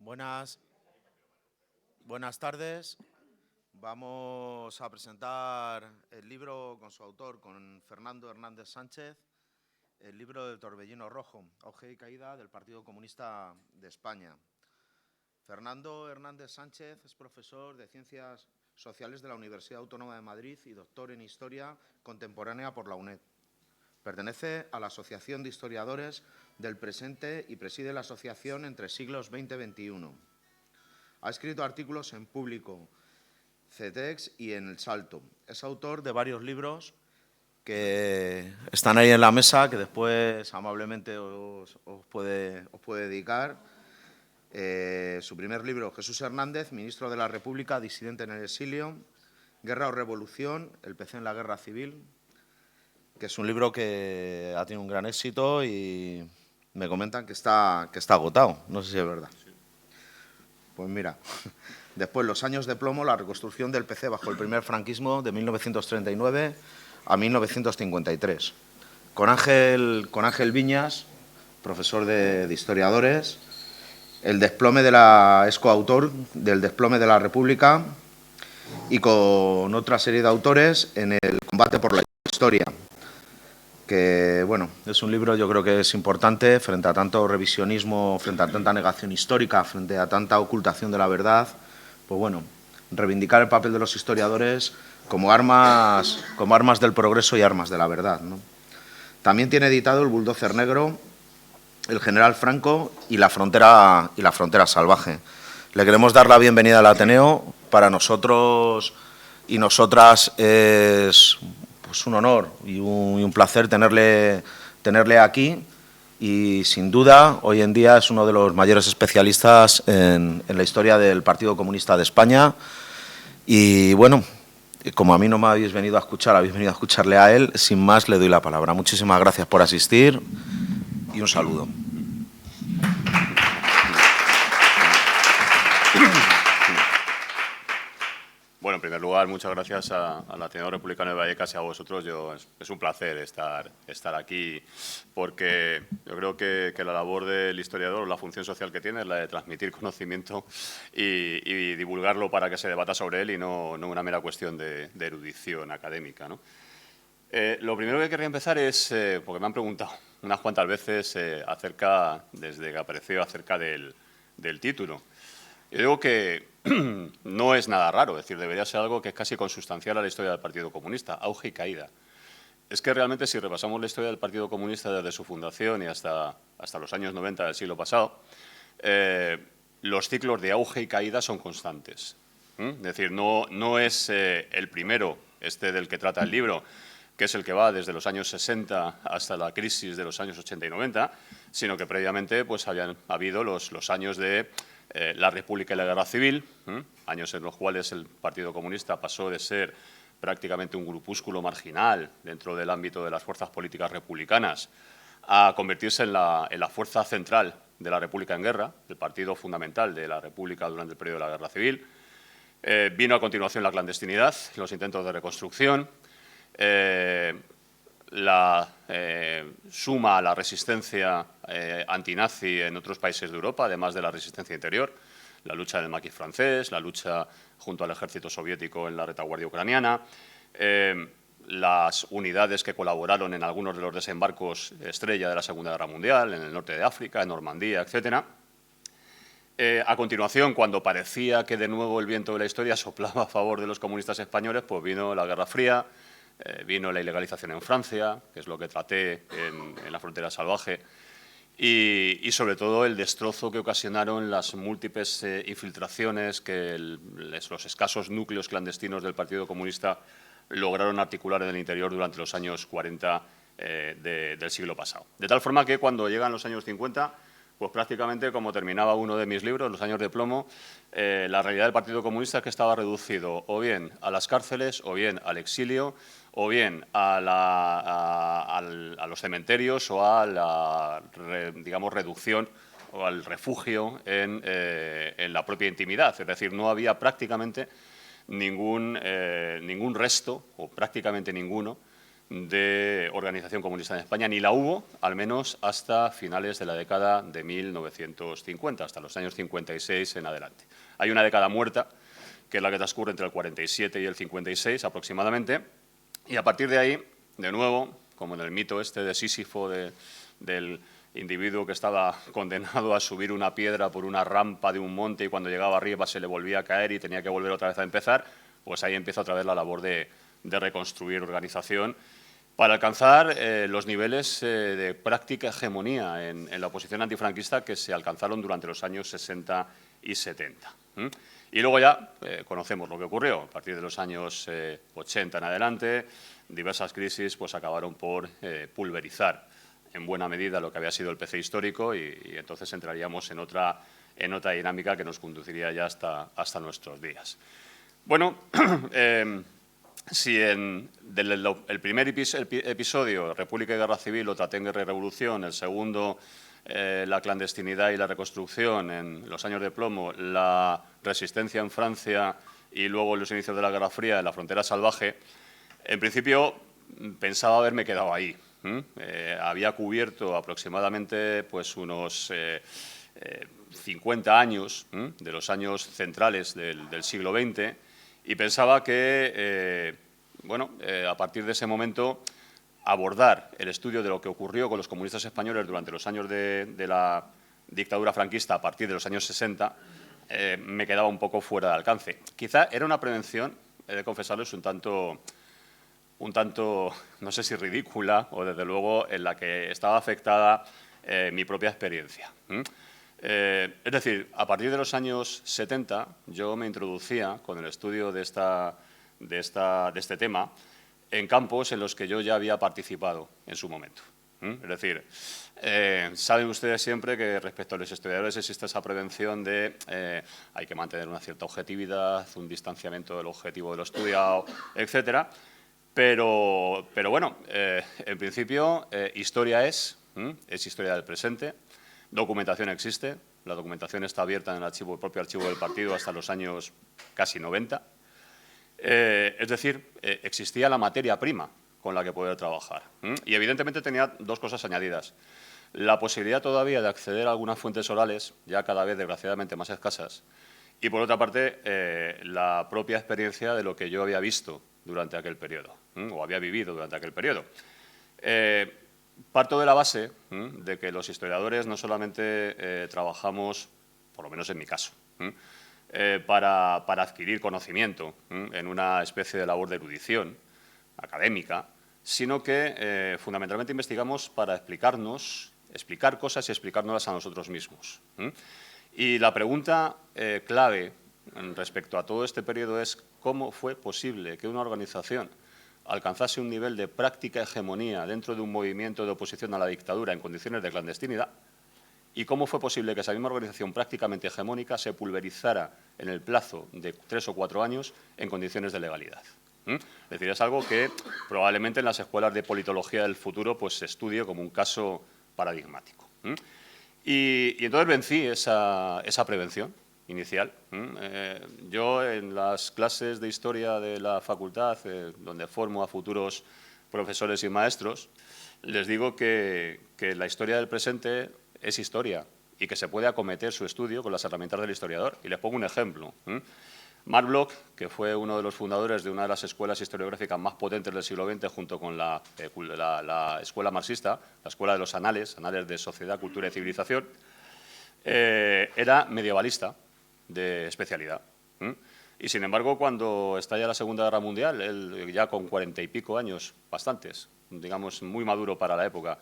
Buenas, buenas tardes. Vamos a presentar el libro con su autor, con Fernando Hernández Sánchez, el libro del Torbellino Rojo, auge y caída del Partido Comunista de España. Fernando Hernández Sánchez es profesor de Ciencias Sociales de la Universidad Autónoma de Madrid y doctor en Historia Contemporánea por la UNED. Pertenece a la Asociación de Historiadores del Presente y preside la asociación Entre Siglos XX y XXI. Ha escrito artículos en Público, CETEX y en El Salto. Es autor de varios libros que están ahí en la mesa, que después amablemente os puede dedicar. Su primer libro, Jesús Hernández, ministro de la República, disidente en el exilio, Guerra o Revolución, el PC en la Guerra Civil, que es un libro que ha tenido un gran éxito y me comentan que está agotado. No sé si es verdad. Sí. Pues mira, después Los años de plomo, la reconstrucción del PC bajo el primer franquismo de 1939 a 1953. Con Ángel Viñas, profesor de historiadores, es coautor del Desplome de la República y con otra serie de autores en el combate por la historia, que bueno, es un libro yo creo que es importante frente a tanto revisionismo, frente a tanta negación histórica, frente a tanta ocultación de la verdad, pues bueno, reivindicar el papel de los historiadores como armas del progreso y armas de la verdad, ¿no? También tiene editado El bulldozer negro, El general Franco y La frontera salvaje. Le queremos dar la bienvenida al Ateneo. Para nosotros y nosotras es pues un honor y un placer tenerle aquí, y sin duda hoy en día es uno de los mayores especialistas en la historia del Partido Comunista de España. Y bueno, como a mí no me habéis venido a escuchar, habéis venido a escucharle a él, sin más le doy la palabra. Muchísimas gracias por asistir y un saludo. Bueno, en primer lugar, muchas gracias al Ateneo Republicano de Vallecas y a vosotros. Es un placer estar aquí, porque yo creo que la labor del historiador, la función social que tiene, es la de transmitir conocimiento y divulgarlo para que se debata sobre él y no una mera cuestión de erudición académica, ¿no? Lo primero que querría empezar es, porque me han preguntado unas cuantas veces desde que apareció, acerca del título. Yo digo que no es nada raro, es decir, debería ser algo que es casi consustancial a la historia del Partido Comunista, auge y caída. Es que realmente, si repasamos la historia del Partido Comunista desde su fundación y hasta los años 90 del siglo pasado, los ciclos de auge y caída son constantes. Es decir, no es el primero, del que trata el libro, que es el que va desde los años 60 hasta la crisis de los años 80 y 90, sino que previamente pues habían habido los años de la República y la Guerra Civil, años en los cuales el Partido Comunista pasó de ser prácticamente un grupúsculo marginal dentro del ámbito de las fuerzas políticas republicanas a convertirse en la fuerza central de la República en guerra, el partido fundamental de la República durante el periodo de la Guerra Civil. Vino a continuación la clandestinidad, los intentos de reconstrucción, la suma a la resistencia antinazi en otros países de Europa, además de la resistencia interior, la lucha del maquis francés, la lucha junto al ejército soviético en la retaguardia ucraniana, las unidades que colaboraron en algunos de los desembarcos estrella de la Segunda Guerra Mundial, en el norte de África, en Normandía, etcétera. A continuación, cuando parecía que de nuevo el viento de la historia soplaba a favor de los comunistas españoles, pues vino la Guerra Fría, vino la ilegalización en Francia, que es lo que traté en La frontera salvaje, y sobre todo el destrozo que ocasionaron las múltiples infiltraciones que los escasos núcleos clandestinos del Partido Comunista lograron articular en el interior durante los años 40 del siglo pasado. De tal forma que cuando llegan los años 50, pues prácticamente, como terminaba uno de mis libros, Los años de plomo, la realidad del Partido Comunista es que estaba reducido o bien a las cárceles, o bien al exilio, o bien a los cementerios o a la, digamos, reducción o al refugio en la propia intimidad. Es decir, no había prácticamente ningún resto, o prácticamente ninguno, de organización comunista en España, ni la hubo, al menos hasta finales de la década de 1950, hasta los años 56 en adelante. Hay una década muerta, que es la que transcurre entre el 47 y el 56 aproximadamente, y a partir de ahí, de nuevo, como en el mito este de Sísifo, del individuo que estaba condenado a subir una piedra por una rampa de un monte y cuando llegaba arriba se le volvía a caer y tenía que volver otra vez a empezar, pues ahí empieza otra vez la labor de reconstruir organización para alcanzar los niveles de práctica hegemonía en la oposición antifranquista que se alcanzaron durante los años 60 y 70. Y luego ya conocemos lo que ocurrió. A partir de los años 80 en adelante, diversas crisis pues, acabaron por pulverizar en buena medida lo que había sido el PC histórico y entonces entraríamos en otra dinámica que nos conduciría ya hasta nuestros días. Bueno, si en el primer episodio, República y Guerra Civil, o Tatenguerra y Revolución, el segundo, la clandestinidad y la reconstrucción, en los años de plomo, la resistencia en Francia y luego los inicios de la Guerra Fría en la frontera salvaje, en principio pensaba haberme quedado ahí. Había cubierto aproximadamente pues, unos 50 años de los años centrales del siglo XX y pensaba que, a partir de ese momento, abordar el estudio de lo que ocurrió con los comunistas españoles durante los años de la dictadura franquista a partir de los años 60 me quedaba un poco fuera de alcance. Quizá era una prevención, he de confesarles, un tanto, no sé si ridícula o desde luego en la que estaba afectada mi propia experiencia. Es decir, a partir de los años 70 yo me introducía con el estudio de este tema en campos en los que yo ya había participado en su momento. Es decir, saben ustedes siempre que respecto a los historiadores existe esa prevención de hay que mantener una cierta objetividad, un distanciamiento del objetivo de lo estudiado, etcétera. Pero bueno, en principio, historia es historia del presente, documentación existe, la documentación está abierta en el propio archivo del partido hasta los años casi 90. Es decir, existía la materia prima con la que poder trabajar. Y evidentemente tenía dos cosas añadidas. La posibilidad todavía de acceder a algunas fuentes orales, ya cada vez desgraciadamente más escasas, y por otra parte, la propia experiencia de lo que yo había visto durante aquel periodo, o había vivido durante aquel periodo. Parto de la base de que los historiadores no solamente trabajamos, por lo menos en mi caso, para adquirir conocimiento en una especie de labor de erudición académica, sino que fundamentalmente investigamos para explicar cosas y explicárnoslas a nosotros mismos. Y la pregunta clave respecto a todo este periodo es cómo fue posible que una organización alcanzase un nivel de práctica hegemonía dentro de un movimiento de oposición a la dictadura en condiciones de clandestinidad y cómo fue posible que esa misma organización prácticamente hegemónica se pulverizara en el plazo de 3 o 4 años en condiciones de legalidad. Es decir, es algo que probablemente en las escuelas de politología del futuro pues, se estudie como un caso paradigmático. Y entonces vencí esa prevención inicial. Yo en las clases de historia de la facultad, donde formo a futuros profesores y maestros, les digo que la historia del presente es historia y que se puede acometer su estudio con las herramientas del historiador. Y les pongo un ejemplo. Marc Bloch, que fue uno de los fundadores de una de las escuelas historiográficas más potentes del siglo XX junto con la escuela marxista, la escuela de los anales de sociedad, cultura y civilización, era medievalista de especialidad. Y, sin embargo, cuando estalla la Segunda Guerra Mundial, él ya con 40 y pico años, bastantes, digamos, muy maduro para la época,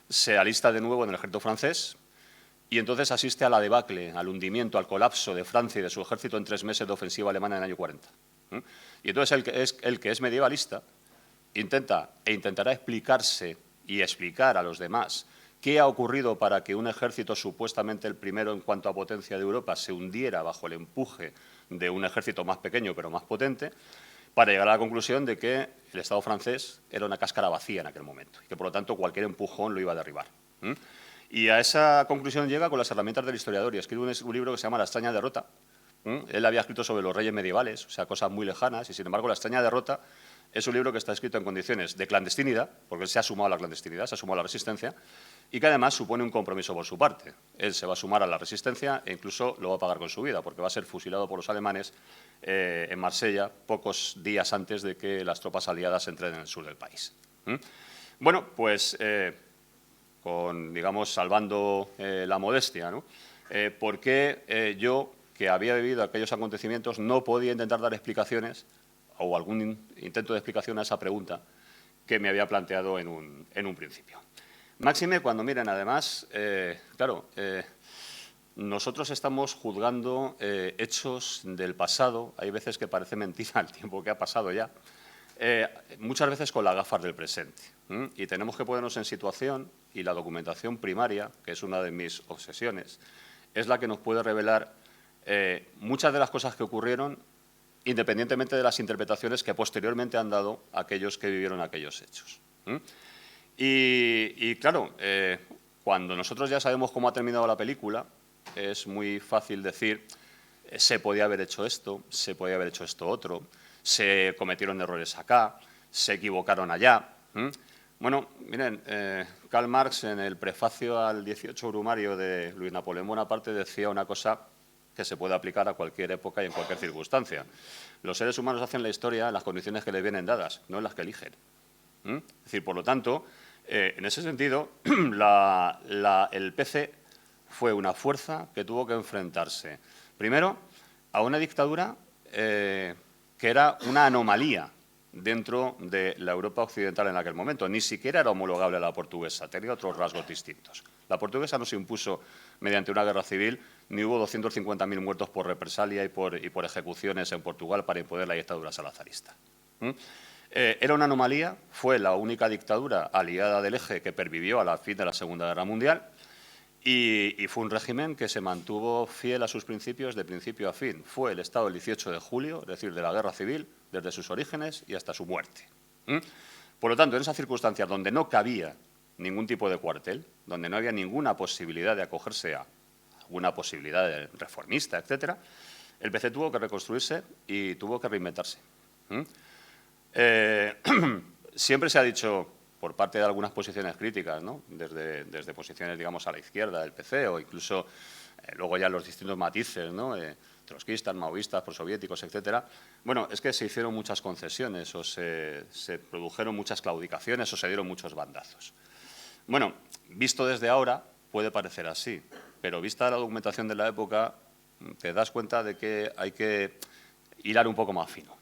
se alista de nuevo en el ejército francés y entonces asiste a la debacle, al hundimiento, al colapso de Francia y de su ejército en 3 meses de ofensiva alemana en el año 40. Y entonces el que es medievalista intentará explicarse y explicar a los demás qué ha ocurrido para que un ejército supuestamente el primero en cuanto a potencia de Europa se hundiera bajo el empuje de un ejército más pequeño pero más potente, para llegar a la conclusión de que el Estado francés era una cáscara vacía en aquel momento y que, por lo tanto, cualquier empujón lo iba a derribar. Y a esa conclusión llega con las herramientas del historiador y escribe un libro que se llama La extraña derrota. Él había escrito sobre los reyes medievales, o sea, cosas muy lejanas, y sin embargo la extraña derrota Es un libro que está escrito en condiciones de clandestinidad, porque él se ha sumado a la clandestinidad, se ha sumado a la resistencia, y que además supone un compromiso por su parte. Él se va a sumar a la resistencia e incluso lo va a pagar con su vida, porque va a ser fusilado por los alemanes en Marsella pocos días antes de que las tropas aliadas entren en el sur del país. Bueno, pues digamos, salvando la modestia, ¿no? ¿Por qué yo, que había vivido aquellos acontecimientos, no podía intentar dar explicaciones o algún intento de explicación a esa pregunta que me había planteado en un principio? Máxime cuando, miren, además, claro, nosotros estamos juzgando hechos del pasado, hay veces que parece mentira el tiempo que ha pasado ya, muchas veces con las gafas del presente. Y tenemos que ponernos en situación, y la documentación primaria, que es una de mis obsesiones, es la que nos puede revelar muchas de las cosas que ocurrieron, independientemente de las interpretaciones que posteriormente han dado aquellos que vivieron aquellos hechos. Y claro, cuando nosotros ya sabemos cómo ha terminado la película, es muy fácil decir, se podía haber hecho esto, se podía haber hecho esto otro, se cometieron errores acá, se equivocaron allá. Bueno, miren, Karl Marx en el prefacio al 18 Brumario de Luis Napoleón Bonaparte decía una cosa que se puede aplicar a cualquier época y en cualquier circunstancia. Los seres humanos hacen la historia en las condiciones que les vienen dadas, no en las que eligen. Es decir, por lo tanto, en ese sentido, el PC fue una fuerza que tuvo que enfrentarse, primero, a una dictadura que era una anomalía dentro de la Europa occidental en aquel momento. Ni siquiera era homologable a la portuguesa, tenía otros rasgos distintos. La portuguesa no se impuso mediante una guerra civil, ni hubo 250.000 muertos por represalia y por ejecuciones en Portugal para imponer la dictadura salazarista. Era una anomalía, fue la única dictadura aliada del Eje que pervivió a la fin de la Segunda Guerra Mundial y fue un régimen que se mantuvo fiel a sus principios de principio a fin. Fue el Estado del 18 de julio, es decir, de la Guerra Civil, desde sus orígenes y hasta su muerte. Por lo tanto, en esas circunstancias donde no cabía ningún tipo de cuartel, donde no había ninguna posibilidad de acogerse a alguna posibilidad de reformista, etcétera, el PC tuvo que reconstruirse y tuvo que reinventarse. Siempre se ha dicho, por parte de algunas posiciones críticas, ¿no? desde posiciones, digamos, a la izquierda del PC o incluso luego ya los distintos matices, ¿no? Trotskistas, maoístas, prosoviéticos, etcétera. Bueno, es que se hicieron muchas concesiones o se produjeron muchas claudicaciones o se dieron muchos bandazos. Bueno, visto desde ahora puede parecer así, pero vista la documentación de la época te das cuenta de que hay que hilar un poco más fino.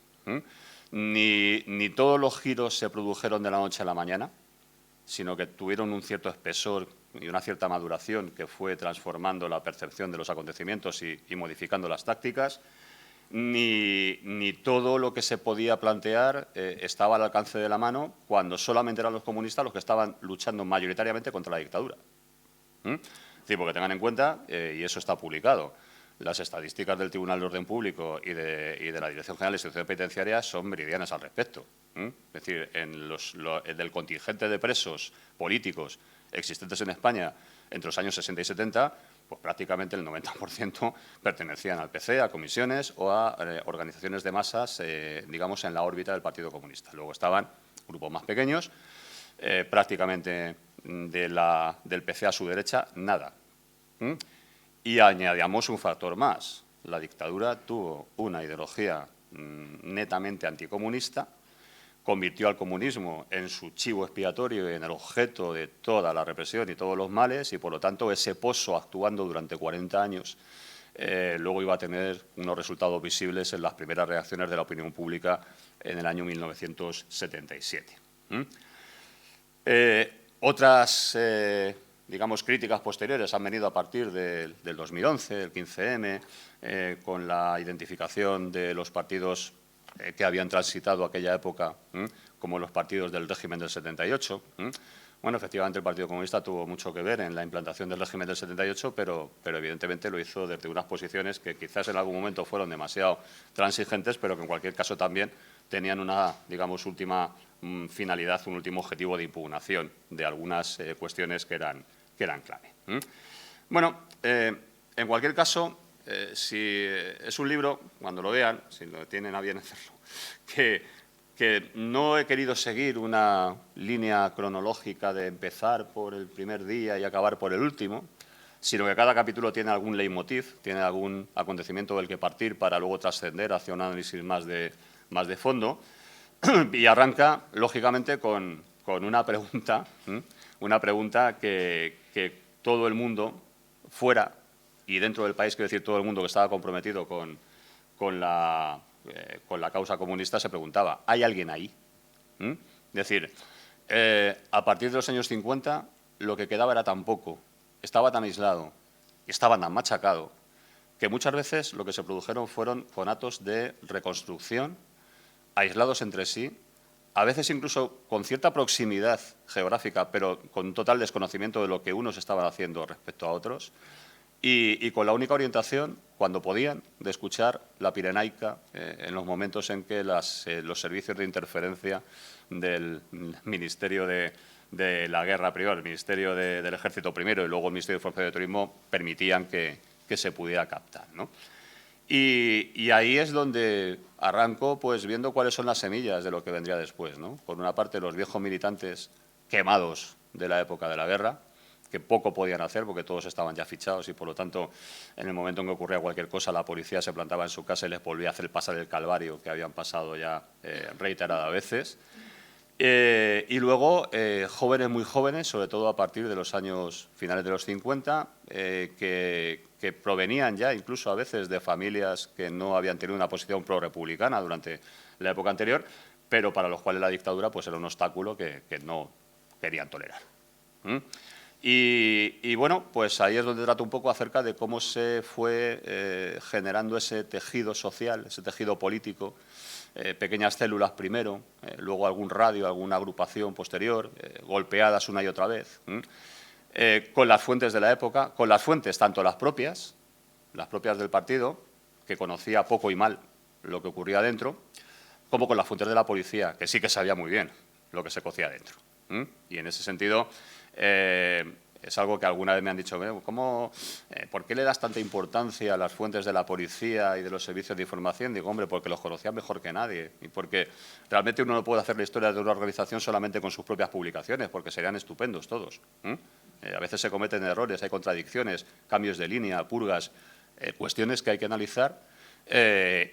Ni todos los giros se produjeron de la noche a la mañana, sino que tuvieron un cierto espesor y una cierta maduración que fue transformando la percepción de los acontecimientos y modificando las tácticas. Ni todo lo que se podía plantear estaba al alcance de la mano cuando solamente eran los comunistas los que estaban luchando mayoritariamente contra la dictadura. Es decir, porque tengan en cuenta, y eso está publicado, las estadísticas del Tribunal de Orden Público y de la Dirección General de Instituciones Penitenciarias son meridianas al respecto. Es decir, del contingente de presos políticos existentes en España entre los años 60 y 70, pues prácticamente el 90% pertenecían al PC, a comisiones o a organizaciones de masas, digamos, en la órbita del Partido Comunista. Luego estaban grupos más pequeños, prácticamente del PC a su derecha, nada. Y añadíamos un factor más. La dictadura tuvo una ideología netamente anticomunista, convirtió al comunismo en su chivo expiatorio y en el objeto de toda la represión y todos los males y, por lo tanto, ese pozo actuando durante 40 años luego iba a tener unos resultados visibles en las primeras reacciones de la opinión pública en el año 1977. Otras digamos, críticas posteriores han venido a partir del 2011, del 15M, con la identificación de los partidos que habían transitado aquella época como los partidos del régimen del 78. Bueno, efectivamente el Partido Comunista tuvo mucho que ver en la implantación del régimen del 78, pero evidentemente lo hizo desde unas posiciones que quizás en algún momento fueron demasiado transigentes, pero que en cualquier caso también tenían una, digamos, última finalidad, un último objetivo de impugnación de algunas cuestiones que eran clave. Bueno, en cualquier caso, si es un libro, cuando lo vean, si lo tienen a bien hacerlo, que que no he querido seguir una línea cronológica de empezar por el primer día y acabar por el último, sino que cada capítulo tiene algún leitmotiv, tiene algún acontecimiento del que partir para luego trascender hacia un análisis más de fondo. Y arranca, lógicamente, con una pregunta que todo el mundo, fuera y dentro del país, quiero decir, todo el mundo que estaba comprometido con la causa comunista se preguntaba, ¿hay alguien ahí? Es decir, a partir de los años 50 lo que quedaba era tan poco, estaba tan aislado, estaba tan machacado, que muchas veces lo que se produjeron fueron conatos de reconstrucción, aislados entre sí, a veces incluso con cierta proximidad geográfica, pero con total desconocimiento de lo que unos estaban haciendo respecto a otros, y con la única orientación, cuando podían, de escuchar la pirenaica en los momentos en que los servicios de interferencia del Ministerio de la Guerra primero, el Ministerio del Ejército primero y luego el Ministerio de Fuerza de Turismo permitían que se pudiera captar, ¿no? Y ahí es donde arranco pues, viendo cuáles son las semillas de lo que vendría después, ¿no? Por una parte, los viejos militantes quemados de la época de la guerra, que poco podían hacer porque todos estaban ya fichados y, por lo tanto, en el momento en que ocurría cualquier cosa, la policía se plantaba en su casa y les volvía a hacer pasar el calvario que habían pasado ya reiteradas veces. Y luego, jóvenes muy jóvenes, sobre todo a partir de los años finales de los 50, que provenían ya incluso a veces de familias que no habían tenido una posición pro-republicana durante la época anterior, pero para los cuales la dictadura pues, era un obstáculo que no querían tolerar. Y bueno, pues ahí es donde trato un poco acerca de cómo se fue generando ese tejido social, ese tejido político, pequeñas células primero, luego algún radio, alguna agrupación posterior, golpeadas una y otra vez, con las fuentes de la época, con las fuentes tanto las propias del partido, que conocía poco y mal lo que ocurría dentro, como con las fuentes de la policía, que sí que sabía muy bien lo que se cocía dentro. Y en ese sentido, es algo que alguna vez me han dicho, ¿por qué le das tanta importancia a las fuentes de la policía y de los servicios de información? Digo, hombre, porque los conocían mejor que nadie y porque realmente uno no puede hacer la historia de una organización solamente con sus propias publicaciones, porque serían estupendos todos. A veces se cometen errores, hay contradicciones, cambios de línea, purgas, cuestiones que hay que analizar.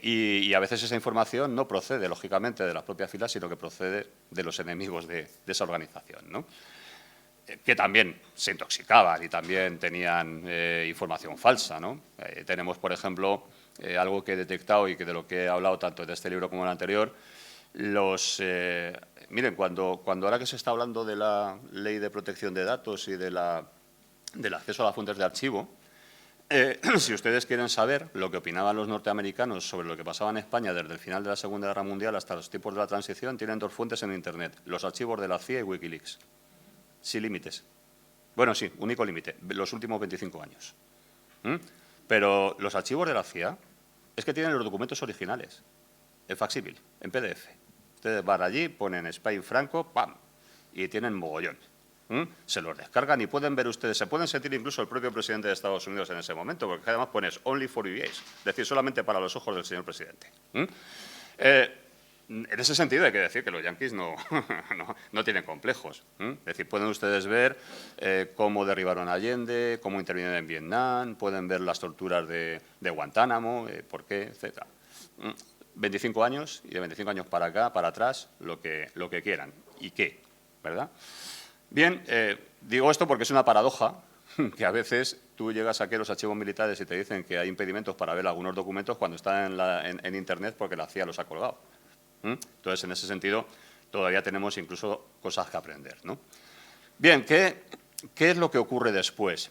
Y a veces esa información no procede, lógicamente, de las propias filas, sino que procede de los enemigos de esa organización, ¿no? Que también se intoxicaban y también tenían información falsa, ¿no? Tenemos, por ejemplo, algo que he detectado y que de lo que he hablado tanto en este libro como en el anterior, miren, cuando ahora que se está hablando de la Ley de Protección de Datos y del acceso a las fuentes de archivo, si ustedes quieren saber lo que opinaban los norteamericanos sobre lo que pasaba en España desde el final de la Segunda Guerra Mundial hasta los tiempos de la transición, tienen dos fuentes en Internet, los archivos de la CIA y Wikileaks. Sin límites. Bueno, sí, único límite, los últimos 25 años. Pero los archivos de la CIA es que tienen los documentos originales, en facsímil, en PDF. Ustedes van allí, ponen Spain Franco, ¡pam!, y tienen mogollón. Se los descargan y pueden ver ustedes, se pueden sentir incluso el propio presidente de Estados Unidos en ese momento, porque además pones only for your eyes, es decir, solamente para los ojos del señor presidente. En ese sentido hay que decir que los yanquis no tienen complejos. Es decir, pueden ustedes ver cómo derribaron a Allende, cómo intervinieron en Vietnam, pueden ver las torturas de Guantánamo, por qué, etc. 25 años y de 25 años para acá, para atrás, lo que quieran. ¿Y qué? ¿Verdad? Bien, digo esto porque es una paradoja que a veces tú llegas aquí a los archivos militares y te dicen que hay impedimentos para ver algunos documentos cuando están en Internet porque la CIA los ha colgado. Entonces, en ese sentido, todavía tenemos incluso cosas que aprender, ¿no? Bien, ¿qué es lo que ocurre después?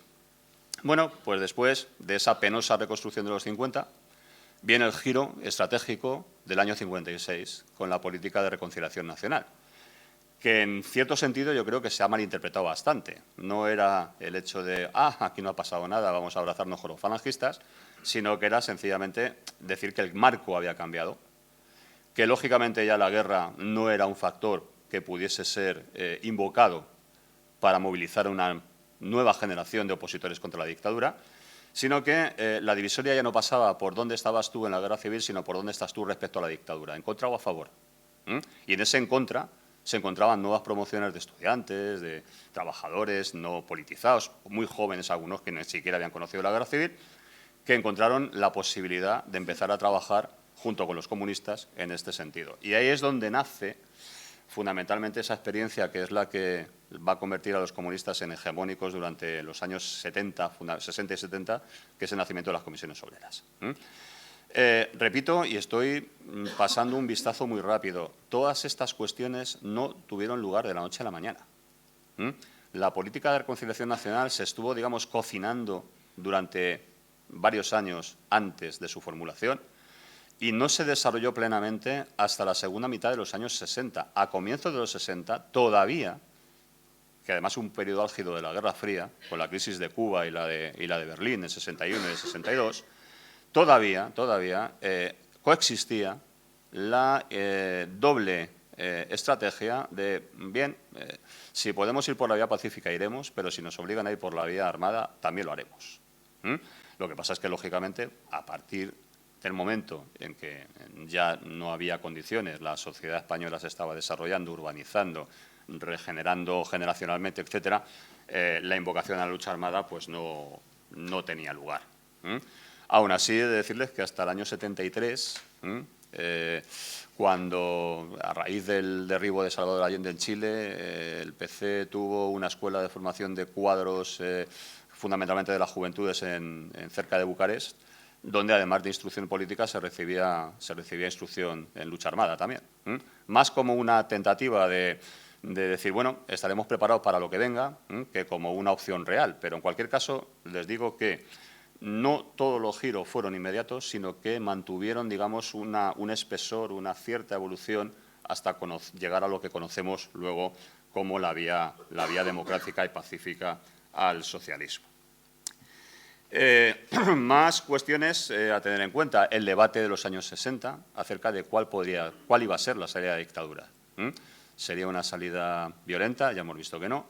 Bueno, pues después de esa penosa reconstrucción de los 50, viene el giro estratégico del año 56 con la política de reconciliación nacional, que en cierto sentido yo creo que se ha malinterpretado bastante. No era el hecho de, aquí no ha pasado nada, vamos a abrazarnos con los falangistas, sino que era sencillamente decir que el marco había cambiado, que lógicamente ya la guerra no era un factor que pudiese ser invocado para movilizar una nueva generación de opositores contra la dictadura, sino que la divisoria ya no pasaba por dónde estabas tú en la guerra civil, sino por dónde estás tú respecto a la dictadura, en contra o a favor. Y en ese en contra se encontraban nuevas promociones de estudiantes, de trabajadores no politizados, muy jóvenes algunos que ni siquiera habían conocido la guerra civil, que encontraron la posibilidad de empezar a trabajar junto con los comunistas en este sentido. Y ahí es donde nace fundamentalmente esa experiencia que es la que va a convertir a los comunistas en hegemónicos durante los años 60 y 70, que es el nacimiento de las comisiones obreras. Repito, y estoy pasando un vistazo muy rápido, todas estas cuestiones no tuvieron lugar de la noche a la mañana. La política de reconciliación nacional se estuvo, digamos, cocinando durante varios años antes de su formulación y no se desarrolló plenamente hasta la segunda mitad de los años 60. A comienzos de los 60, todavía, que además un periodo álgido de la Guerra Fría, con la crisis de Cuba y la de Berlín en 61 y en 62, todavía coexistía la doble estrategia de, bien, si podemos ir por la vía pacífica iremos, pero si nos obligan a ir por la vía armada también lo haremos. Lo que pasa es que, lógicamente, a partir del momento en que ya no había condiciones, la sociedad española se estaba desarrollando, urbanizando, regenerando generacionalmente, etcétera, la invocación a la lucha armada pues no tenía lugar. Aún así, he de decirles que hasta el año 73, cuando, a raíz del derribo de Salvador Allende en Chile, el PC tuvo una escuela de formación de cuadros, fundamentalmente de las juventudes, cerca de Bucarest, donde además de instrucción política se recibía instrucción en lucha armada también. Más como una tentativa de decir, bueno, estaremos preparados para lo que venga, que como una opción real. Pero en cualquier caso, les digo que no todos los giros fueron inmediatos, sino que mantuvieron, digamos, un espesor, una cierta evolución hasta llegar a lo que conocemos luego como la vía democrática y pacífica al socialismo. Más cuestiones a tener en cuenta. El debate de los años 60 acerca de cuál iba a ser la salida de la dictadura. ¿Sería una salida violenta? Ya hemos visto que no.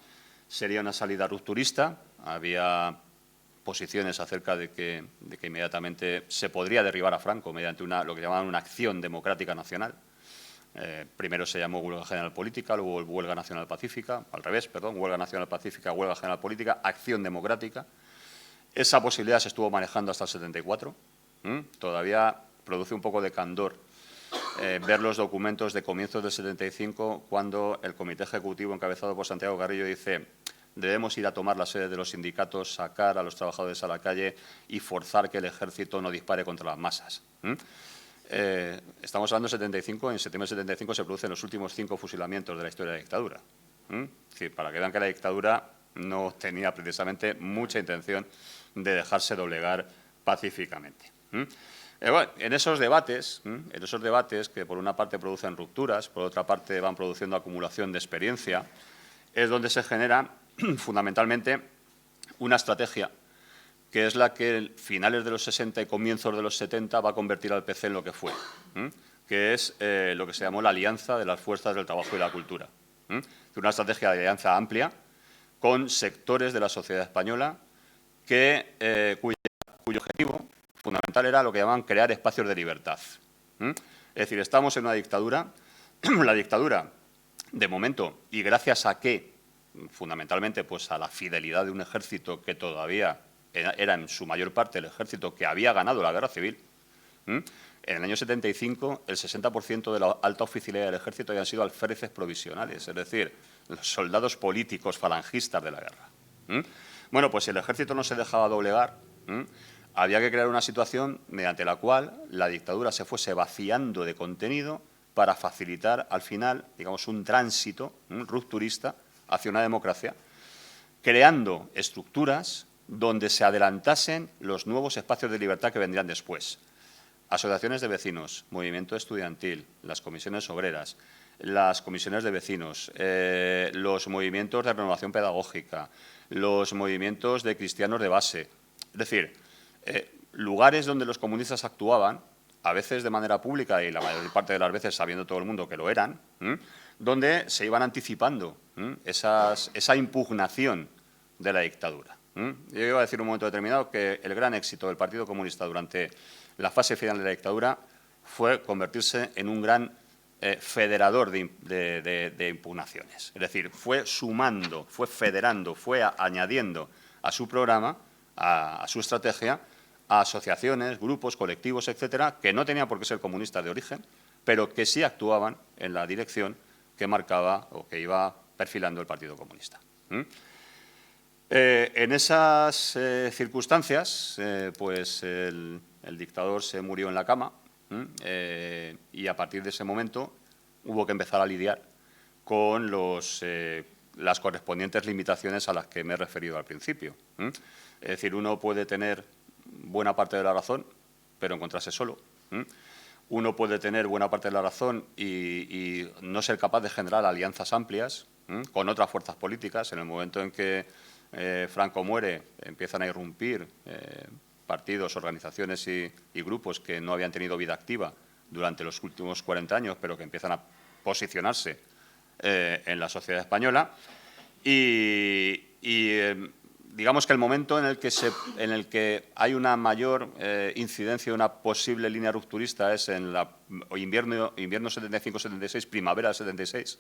¿Sería una salida rupturista? Había posiciones acerca de que inmediatamente se podría derribar a Franco mediante lo que llamaban una acción democrática nacional. Primero se llamó huelga general política, luego huelga nacional pacífica, al revés, perdón, huelga nacional pacífica, huelga general política, acción democrática. Esa posibilidad se estuvo manejando hasta el 74. Todavía produce un poco de candor ver los documentos de comienzos del 75, cuando el Comité Ejecutivo, encabezado por Santiago Carrillo, dice: debemos ir a tomar la sede de los sindicatos, sacar a los trabajadores a la calle y forzar que el ejército no dispare contra las masas. Estamos hablando de 75, en septiembre de 75 se producen los últimos 5 fusilamientos de la historia de la dictadura. Es decir, para que vean que la dictadura no tenía precisamente mucha intención de dejarse doblegar pacíficamente. Bueno, en esos debates que por una parte producen rupturas, por otra parte van produciendo acumulación de experiencia, es donde se genera fundamentalmente una estrategia que es la que en finales de los 60 y comienzos de los 70 va a convertir al PC en lo que fue, que es lo que se llamó la Alianza de las Fuerzas del Trabajo y la Cultura. Una estrategia de alianza amplia con sectores de la sociedad española cuyo objetivo fundamental era lo que llamaban crear espacios de libertad. Es decir, estamos en una dictadura, la dictadura, de momento, y gracias a qué, fundamentalmente, pues a la fidelidad de un ejército que todavía era en su mayor parte el ejército que había ganado la guerra civil. En el año 75, el 60% de la alta oficialidad del ejército habían sido alféreces provisionales, es decir, los soldados políticos falangistas de la guerra. Bueno, pues si el ejército no se dejaba doblegar, había que crear una situación mediante la cual la dictadura se fuese vaciando de contenido para facilitar al final, digamos, un tránsito rupturista hacia una democracia, creando estructuras donde se adelantasen los nuevos espacios de libertad que vendrían después. Asociaciones de vecinos, movimiento estudiantil, las comisiones obreras, las comisiones de vecinos, los movimientos de renovación pedagógica, los movimientos de cristianos de base. Es decir, lugares donde los comunistas actuaban, a veces de manera pública y la mayor parte de las veces sabiendo todo el mundo que lo eran, donde se iban anticipando esa impugnación de la dictadura. Yo iba a decir en un momento determinado que el gran éxito del Partido Comunista durante la fase final de la dictadura fue convertirse en un gran federador de impugnaciones. Es decir, fue sumando, fue federando, fue añadiendo a su programa, a su estrategia, a asociaciones, grupos, colectivos, etcétera, que no tenían por qué ser comunistas de origen, pero que sí actuaban en la dirección que marcaba o que iba perfilando el Partido Comunista. En esas circunstancias, pues el dictador se murió en la cama y a partir de ese momento hubo que empezar a lidiar con las correspondientes limitaciones a las que me he referido al principio. Es decir, uno puede tener buena parte de la razón, pero encontrarse solo. Uno puede tener buena parte de la razón y no ser capaz de generar alianzas amplias con otras fuerzas políticas. En el momento en que Franco muere, empiezan a irrumpir partidos, organizaciones y grupos que no habían tenido vida activa durante los últimos 40 años, pero que empiezan a posicionarse en la sociedad española. Digamos que el momento en el que hay una mayor incidencia de una posible línea rupturista es en la invierno 75-76, primavera 76,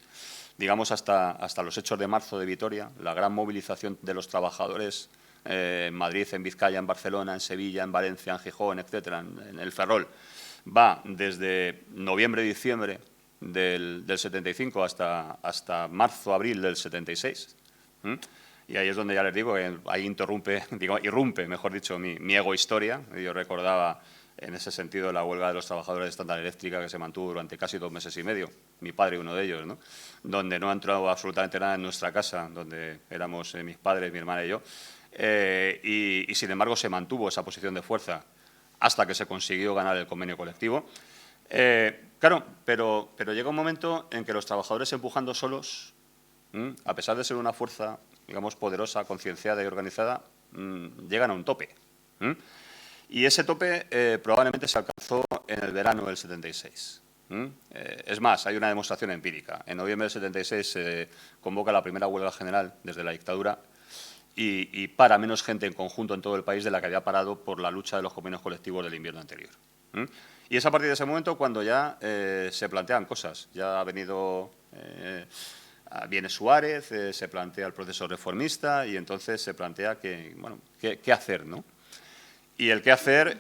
digamos hasta los hechos de marzo de Vitoria, la gran movilización de los trabajadores en Madrid, en Vizcaya, en Barcelona, en Sevilla, en Valencia, en Gijón, etcétera, en el Ferrol, va desde noviembre-diciembre del 75 hasta marzo-abril del 76. Y ahí es donde ya les digo que ahí irrumpe, mejor dicho, mi egohistoria. Yo recordaba en ese sentido la huelga de los trabajadores de Standard Eléctrica que se mantuvo durante casi 2 meses y medio, mi padre uno de ellos, ¿no? Donde no ha entrado absolutamente nada en nuestra casa, donde éramos mis padres, mi hermana y yo, y sin embargo se mantuvo esa posición de fuerza hasta que se consiguió ganar el convenio colectivo. Claro, pero llega un momento en que los trabajadores empujando solos, a pesar de ser una fuerza, digamos, poderosa, concienciada y organizada, llegan a un tope. Y ese tope probablemente se alcanzó en el verano del 76. Es más, hay una demostración empírica. En noviembre del 76 se convoca la primera huelga general desde la dictadura y para menos gente en conjunto en todo el país de la que había parado por la lucha de los convenios colectivos del invierno anterior. Y es a partir de ese momento cuando ya se plantean cosas. Ya ha venido... viene Suárez, se plantea el proceso reformista y entonces se plantea qué hacer, ¿no? Y el qué hacer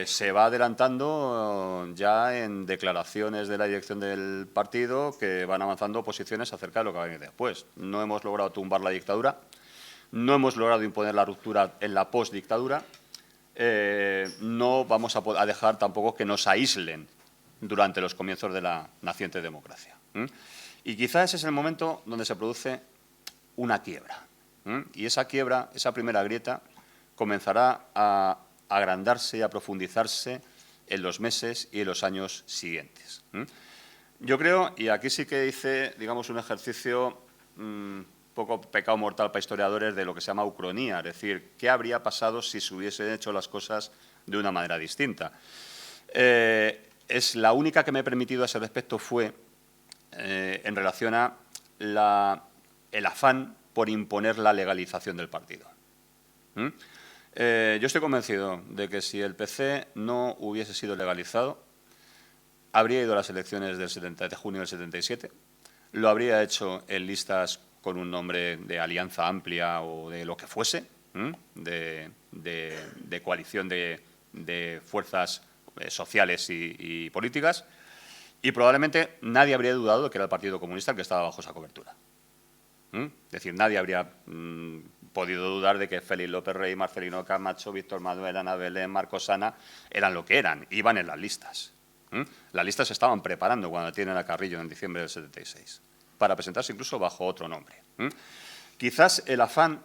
se va adelantando ya en declaraciones de la dirección del partido que van avanzando posiciones acerca de lo que va a venir después. No hemos logrado tumbar la dictadura, no hemos logrado imponer la ruptura en la postdictadura, no vamos a dejar tampoco que nos aíslen durante los comienzos de la naciente democracia. Y quizás ese es el momento donde se produce una quiebra. Y esa quiebra, esa primera grieta, comenzará a agrandarse y a profundizarse en los meses y en los años siguientes. Yo creo, y aquí sí que hice, digamos, un ejercicio poco pecado mortal para historiadores de lo que se llama ucronía, es decir, ¿qué habría pasado si se hubiesen hecho las cosas de una manera distinta? Es la única que me he permitido a ese respecto fue en relación a el afán por imponer la legalización del partido. Yo estoy convencido de que si el PC no hubiese sido legalizado, habría ido a las elecciones de junio del 77, lo habría hecho en listas con un nombre de alianza amplia o de lo que fuese, de coalición de fuerzas sociales y políticas, y probablemente nadie habría dudado de que era el Partido Comunista el que estaba bajo esa cobertura. Es decir, nadie habría podido dudar de que Félix López Rey, Marcelino Camacho, Víctor Manuel, Ana Belén, Marcos Ana eran lo que eran, iban en las listas. Las listas se estaban preparando cuando tienen a Carrillo en diciembre del 76, para presentarse incluso bajo otro nombre. Quizás el afán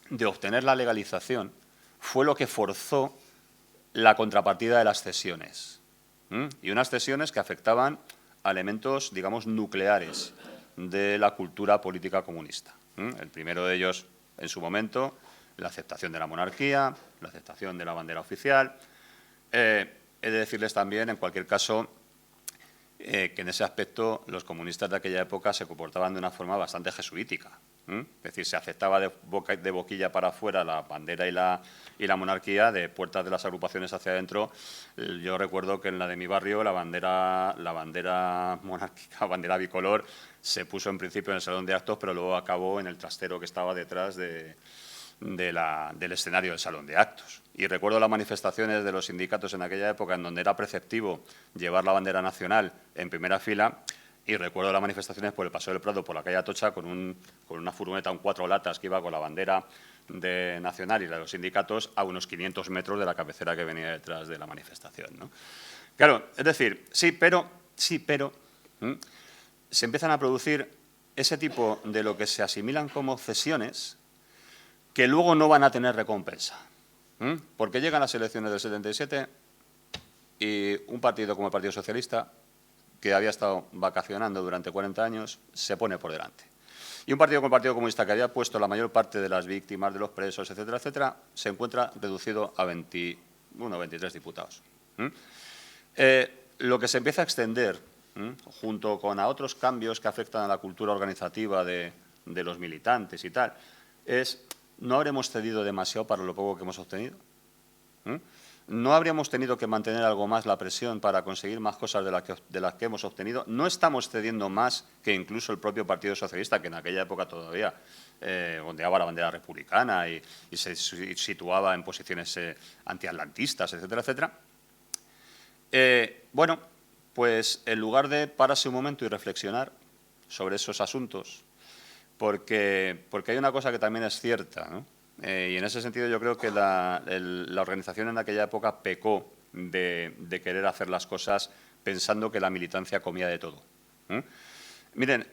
de obtener la legalización fue lo que forzó la contrapartida de las cesiones. Y unas cesiones que afectaban a elementos, digamos, nucleares de la cultura política comunista. El primero de ellos, en su momento, la aceptación de la monarquía, la aceptación de la bandera oficial. He de decirles también, en cualquier caso, que en ese aspecto los comunistas de aquella época se comportaban de una forma bastante jesuítica. Es decir, se aceptaba de boquilla para afuera la bandera y la monarquía, de puertas de las agrupaciones hacia adentro. Yo recuerdo que en la de mi barrio la bandera monárquica, bandera bicolor, se puso en principio en el salón de actos, pero luego acabó en el trastero que estaba detrás del escenario del salón de actos. Y recuerdo las manifestaciones de los sindicatos en aquella época en donde era preceptivo llevar la bandera nacional en primera fila. Y recuerdo las manifestaciones por el Paseo del Prado, por la calle Atocha, con una furgoneta, un 4 latas que iba con la bandera nacional y la de los sindicatos a unos 500 metros de la cabecera que venía detrás de la manifestación, ¿no? Claro, es decir, sí, pero se empiezan a producir ese tipo de lo que se asimilan como cesiones que luego no van a tener recompensa. Porque llegan las elecciones del 77 y un partido como el Partido Socialista, que había estado vacacionando durante 40 años, se pone por delante. Y un partido como el Partido Comunista, que había puesto la mayor parte de las víctimas, de los presos, etcétera, etcétera, se encuentra reducido a 23 diputados. Lo que se empieza a extender, junto con a otros cambios que afectan a la cultura organizativa de los militantes y tal, es: ¿no habremos cedido demasiado para lo poco que hemos obtenido? ¿No habríamos tenido que mantener algo más la presión para conseguir más cosas de las que hemos obtenido? ¿No estamos cediendo más que incluso el propio Partido Socialista, que en aquella época todavía ondeaba la bandera republicana y se situaba en posiciones antiatlantistas, etcétera, etcétera? Bueno, pues en lugar de pararse un momento y reflexionar sobre esos asuntos, porque hay una cosa que también es cierta, ¿no? Y en ese sentido yo creo que la organización en aquella época pecó de querer hacer las cosas pensando que la militancia comía de todo. Miren,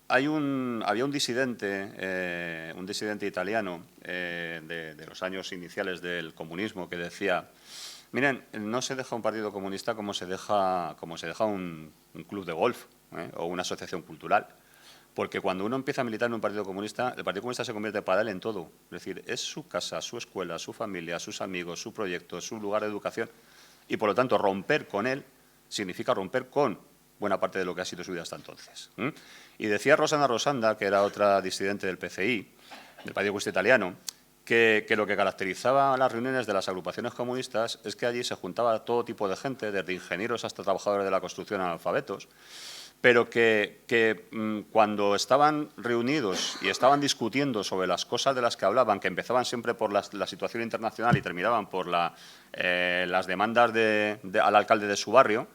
había un disidente italiano de los años iniciales del comunismo que decía: miren, no se deja un partido comunista como se deja un club de golf, o una asociación cultural. Porque cuando uno empieza a militar en un partido comunista, el Partido Comunista se convierte para él en todo. Es decir, es su casa, su escuela, su familia, sus amigos, su proyecto, su lugar de educación. Y, por lo tanto, romper con él significa romper con buena parte de lo que ha sido su vida hasta entonces. Y decía Rosana Rosanda, que era otra disidente del PCI, del Partido Comunista Italiano, que lo que caracterizaba las reuniones de las agrupaciones comunistas es que allí se juntaba todo tipo de gente, desde ingenieros hasta trabajadores de la construcción analfabetos, pero que cuando estaban reunidos y estaban discutiendo sobre las cosas de las que hablaban, que empezaban siempre por la situación internacional y terminaban por las demandas al alcalde de su barrio,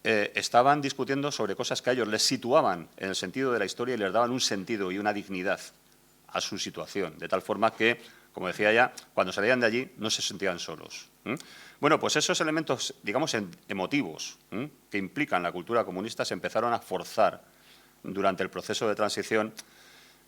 estaban discutiendo sobre cosas que a ellos les situaban en el sentido de la historia y les daban un sentido y una dignidad a su situación, de tal forma que, como decía ella, cuando salían de allí no se sentían solos. Bueno, pues esos elementos, digamos, emotivos que implican la cultura comunista se empezaron a forzar durante el proceso de transición,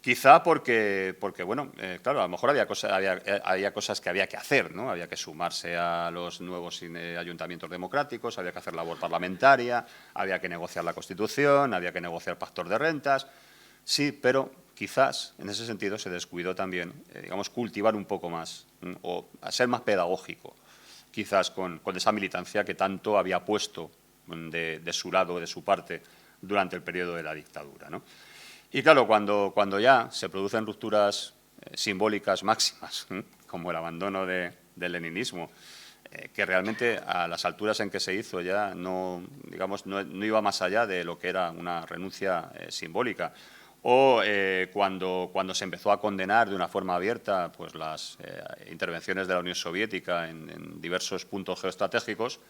quizá porque bueno, claro, a lo mejor había cosas que había que hacer, ¿no? Había que sumarse a los nuevos ayuntamientos democráticos, había que hacer labor parlamentaria, había que negociar la Constitución, había que negociar pactos de rentas. Sí, pero quizás en ese sentido se descuidó también, digamos, cultivar un poco más o ser más pedagógico, quizás con esa militancia que tanto había puesto de su lado, de su parte, durante el periodo de la dictadura, ¿no? Y claro, cuando ya se producen rupturas simbólicas máximas, como el abandono del leninismo, que realmente a las alturas en que se hizo ya no iba más allá de lo que era una renuncia simbólica, o cuando se empezó a condenar de una forma abierta pues, las intervenciones de la Unión Soviética en diversos puntos geoestratégicos,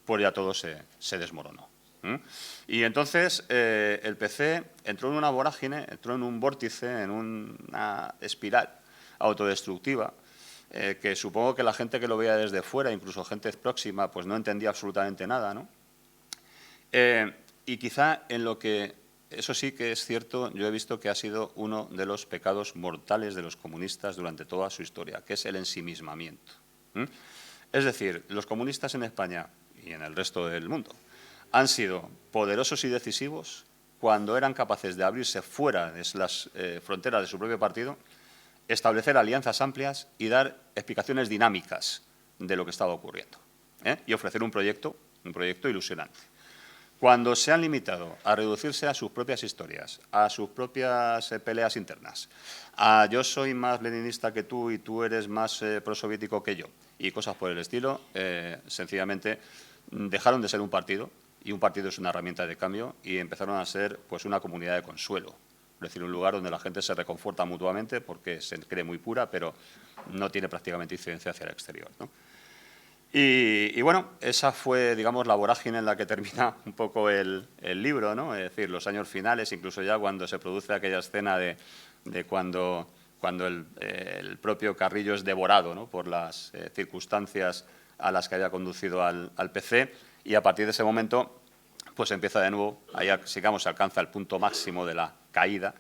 pues ya todo se desmoronó. Y entonces el PC entró en una vorágine, entró en un vórtice, en una espiral autodestructiva, que supongo que la gente que lo veía desde fuera, incluso gente próxima, pues no entendía absolutamente nada, ¿no? Y quizá en lo que, eso sí que es cierto, yo he visto que ha sido uno de los pecados mortales de los comunistas durante toda su historia, que es el ensimismamiento. Es decir, los comunistas en España y en el resto del mundo han sido poderosos y decisivos cuando eran capaces de abrirse fuera de las fronteras de su propio partido, establecer alianzas amplias y dar explicaciones dinámicas de lo que estaba ocurriendo, y ofrecer un proyecto ilusionante. cuando se han limitado a reducirse a sus propias historias, a sus propias peleas internas, a yo soy más leninista que tú y tú eres más prosoviético que yo, y cosas por el estilo, sencillamente dejaron de ser un partido, y un partido es una herramienta de cambio, y empezaron a ser pues, una comunidad de consuelo. Es decir, un lugar donde la gente se reconforta mutuamente porque se cree muy pura, pero no tiene prácticamente incidencia hacia el exterior, ¿no? Y bueno, esa fue, digamos, la vorágine en la que termina un poco el libro, ¿no? Es decir, los años finales, incluso ya cuando se produce aquella escena de cuando el propio Carrillo es devorado, ¿no?, por las circunstancias a las que había conducido al PC, y a partir de ese momento pues empieza de nuevo, ahí digamos se alcanza el punto máximo de la caída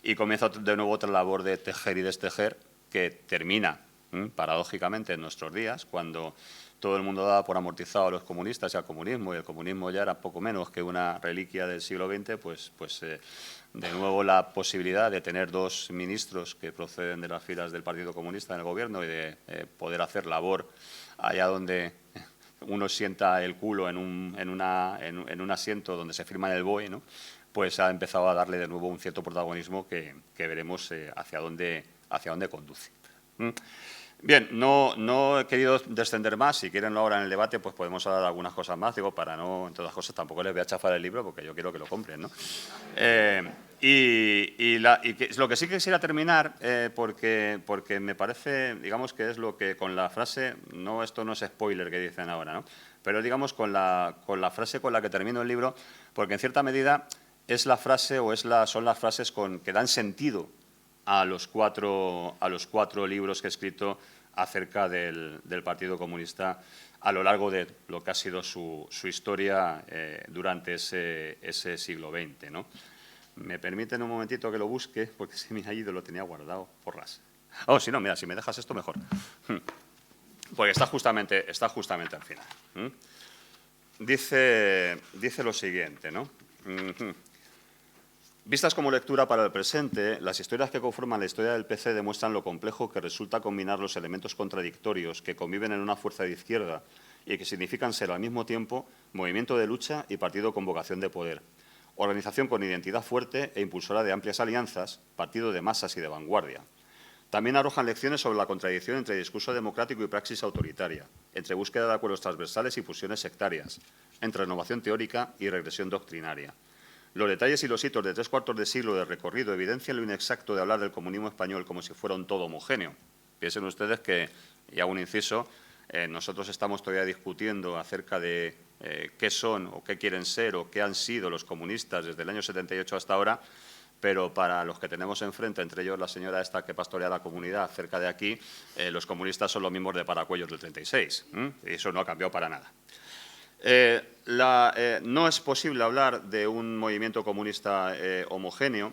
y comienza de nuevo otra labor de tejer y destejer que termina, paradójicamente, en nuestros días, cuando todo el mundo daba por amortizado a los comunistas y al comunismo, y el comunismo ya era poco menos que una reliquia del siglo XX, pues de nuevo la posibilidad de tener dos ministros que proceden de las filas del Partido Comunista en el Gobierno y de poder hacer labor allá donde uno sienta el culo en un asiento donde se firma en el BOE, ¿no?, pues ha empezado a darle de nuevo un cierto protagonismo que veremos hacia dónde conduce. Bien, no he querido descender más. Si quieren ahora en el debate, pues podemos hablar de algunas cosas más. Digo, para no, entre otras cosas, tampoco les voy a chafar el libro porque yo quiero que lo compren, ¿no? Lo que sí quisiera terminar, porque me parece, digamos, que es lo que con la frase, no, esto no es spoiler que dicen ahora, ¿no?, pero digamos con la frase con la que termino el libro, porque en cierta medida es la frase o son las frases que dan sentido a los cuatro libros que he escrito acerca del Partido Comunista a lo largo de lo que ha sido su historia durante ese siglo XX, ¿no? Me permiten un momentito que lo busque, porque se me ha ido, lo tenía guardado, porras. Oh, si no, mira, si me dejas esto, mejor. Porque está justamente al final. Dice lo siguiente, ¿no? Vistas como lectura para el presente, las historias que conforman la historia del PC demuestran lo complejo que resulta combinar los elementos contradictorios que conviven en una fuerza de izquierda y que significan ser al mismo tiempo movimiento de lucha y partido con vocación de poder, organización con identidad fuerte e impulsora de amplias alianzas, partido de masas y de vanguardia. También arrojan lecciones sobre la contradicción entre discurso democrático y praxis autoritaria, entre búsqueda de acuerdos transversales y fusiones sectarias, entre renovación teórica y regresión doctrinaria. Los detalles y los hitos de 3/4 de siglo de recorrido evidencian lo inexacto de hablar del comunismo español como si fuera un todo homogéneo. Piensen ustedes que, y hago un inciso, nosotros estamos todavía discutiendo acerca de qué son o qué quieren ser o qué han sido los comunistas desde el año 78 hasta ahora, pero para los que tenemos enfrente, entre ellos la señora esta que pastorea la comunidad cerca de aquí, los comunistas son los mismos de Paracuellos del 36. Y eso no ha cambiado para nada. No es posible hablar de un movimiento comunista homogéneo,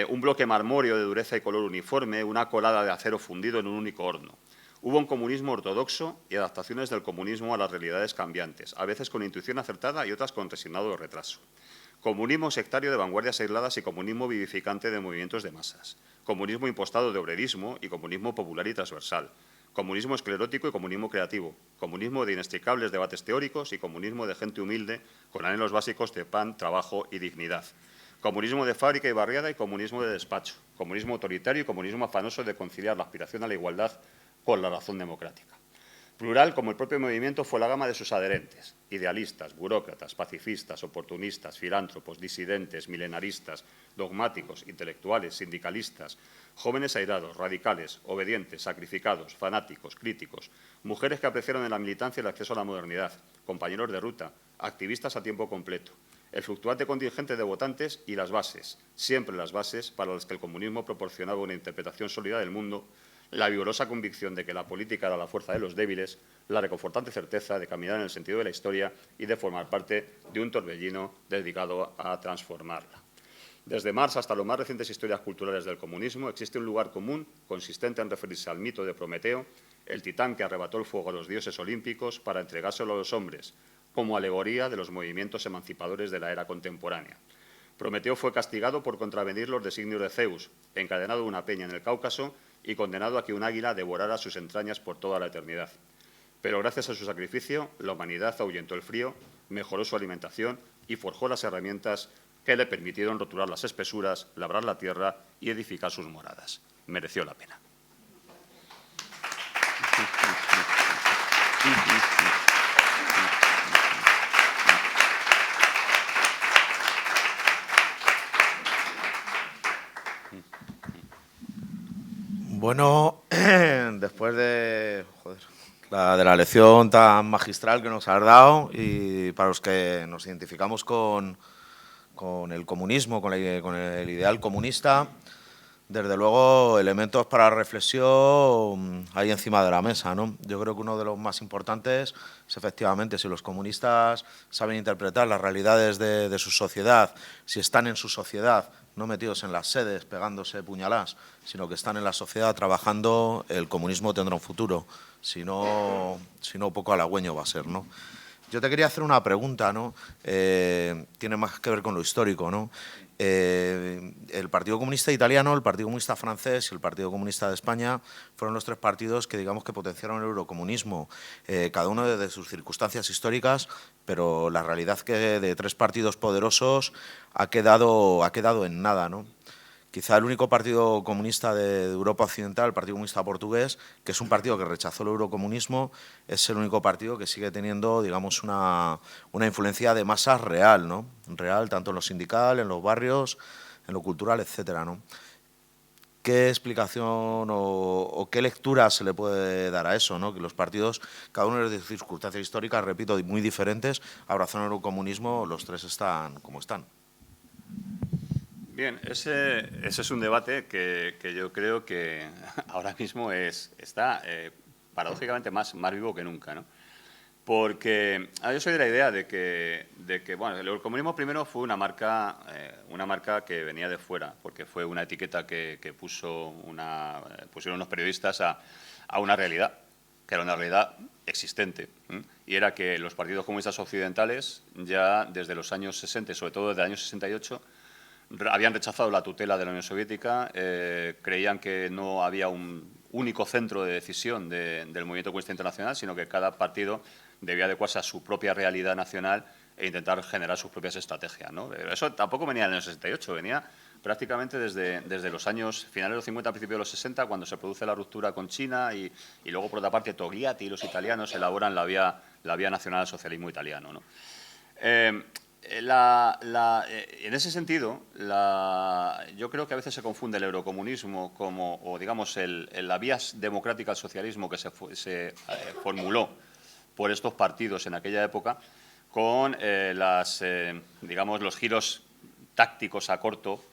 un bloque marmóreo de dureza y color uniforme, una colada de acero fundido en un único horno. Hubo un comunismo ortodoxo y adaptaciones del comunismo a las realidades cambiantes, a veces con intuición acertada y otras con resignado retraso. Comunismo sectario de vanguardias aisladas y comunismo vivificante de movimientos de masas. Comunismo impostado de obrerismo y comunismo popular y transversal. Comunismo esclerótico y comunismo creativo. Comunismo de inextricables debates teóricos y comunismo de gente humilde con anhelos básicos de pan, trabajo y dignidad. Comunismo de fábrica y barriada y comunismo de despacho. Comunismo autoritario y comunismo afanoso de conciliar la aspiración a la igualdad con la razón democrática. Plural, como el propio movimiento, fue la gama de sus adherentes, idealistas, burócratas, pacifistas, oportunistas, filántropos, disidentes, milenaristas, dogmáticos, intelectuales, sindicalistas, jóvenes airados, radicales, obedientes, sacrificados, fanáticos, críticos, mujeres que apreciaron en la militancia el acceso a la modernidad, compañeros de ruta, activistas a tiempo completo, el fluctuante contingente de votantes y las bases, siempre las bases para las que el comunismo proporcionaba una interpretación sólida del mundo, la vigorosa convicción de que la política era la fuerza de los débiles, la reconfortante certeza de caminar en el sentido de la historia y de formar parte de un torbellino dedicado a transformarla. Desde Marx hasta las más recientes historias culturales del comunismo existe un lugar común consistente en referirse al mito de Prometeo, el titán que arrebató el fuego a los dioses olímpicos para entregárselo a los hombres, como alegoría de los movimientos emancipadores de la era contemporánea. Prometeo fue castigado por contravenir los designios de Zeus, encadenado a una peña en el Cáucaso y condenado a que un águila devorara sus entrañas por toda la eternidad. Pero gracias a su sacrificio, la humanidad ahuyentó el frío, mejoró su alimentación y forjó las herramientas que le permitieron roturar las espesuras, labrar la tierra y edificar sus moradas. Mereció la pena. Bueno, después de la lección tan magistral que nos has dado, y para los que nos identificamos con el comunismo, con el ideal comunista, desde luego elementos para reflexión hay encima de la mesa, ¿no? Yo creo que uno de los más importantes es, efectivamente, si los comunistas saben interpretar las realidades de su sociedad, si están en su sociedad, no metidos en las sedes pegándose puñaladas, sino que están en la sociedad trabajando, el comunismo tendrá un futuro. Si no, poco halagüeño va a ser, ¿no? Yo te quería hacer una pregunta, ¿no? Tiene más que ver con lo histórico, ¿no? El Partido Comunista Italiano, el Partido Comunista Francés y el Partido Comunista de España fueron los tres partidos que, digamos, que potenciaron el eurocomunismo, cada uno desde sus circunstancias históricas, pero la realidad que de tres partidos poderosos ha quedado en nada, ¿no? Quizá el único partido comunista de Europa Occidental, el Partido Comunista Portugués, que es un partido que rechazó el eurocomunismo, es el único partido que sigue teniendo, digamos, una influencia de masas real, ¿no? Real, tanto en lo sindical, en los barrios, en lo cultural, etcétera, ¿no? ¿Qué explicación o qué lectura se le puede dar a eso, ¿no? Que los partidos, cada uno de circunstancias históricas, repito, muy diferentes, abrazaron el eurocomunismo, los tres están como están. Bien, ese es un debate que yo creo que ahora mismo está paradójicamente más vivo que nunca, ¿no? Porque yo soy de la idea de que bueno, el eurocomunismo primero fue una marca que venía de fuera, porque fue una etiqueta que pusieron unos periodistas a una realidad, que era una realidad existente, y era que los partidos comunistas occidentales ya desde los años 60, sobre todo desde el año 68, habían rechazado la tutela de la Unión Soviética, creían que no había un único centro de decisión del movimiento comunista internacional, sino que cada partido debía adecuarse a su propia realidad nacional e intentar generar sus propias estrategias, ¿no? Pero eso tampoco venía en el año 68, venía prácticamente desde los años finales de los 50, principios de los 60, cuando se produce la ruptura con China y luego, por otra parte, Togliatti y los italianos elaboran la vía nacional al socialismo italiano, ¿no? En ese sentido, yo creo que a veces se confunde el eurocomunismo o digamos, la vía democrática al socialismo que se formuló por estos partidos en aquella época con digamos, los giros tácticos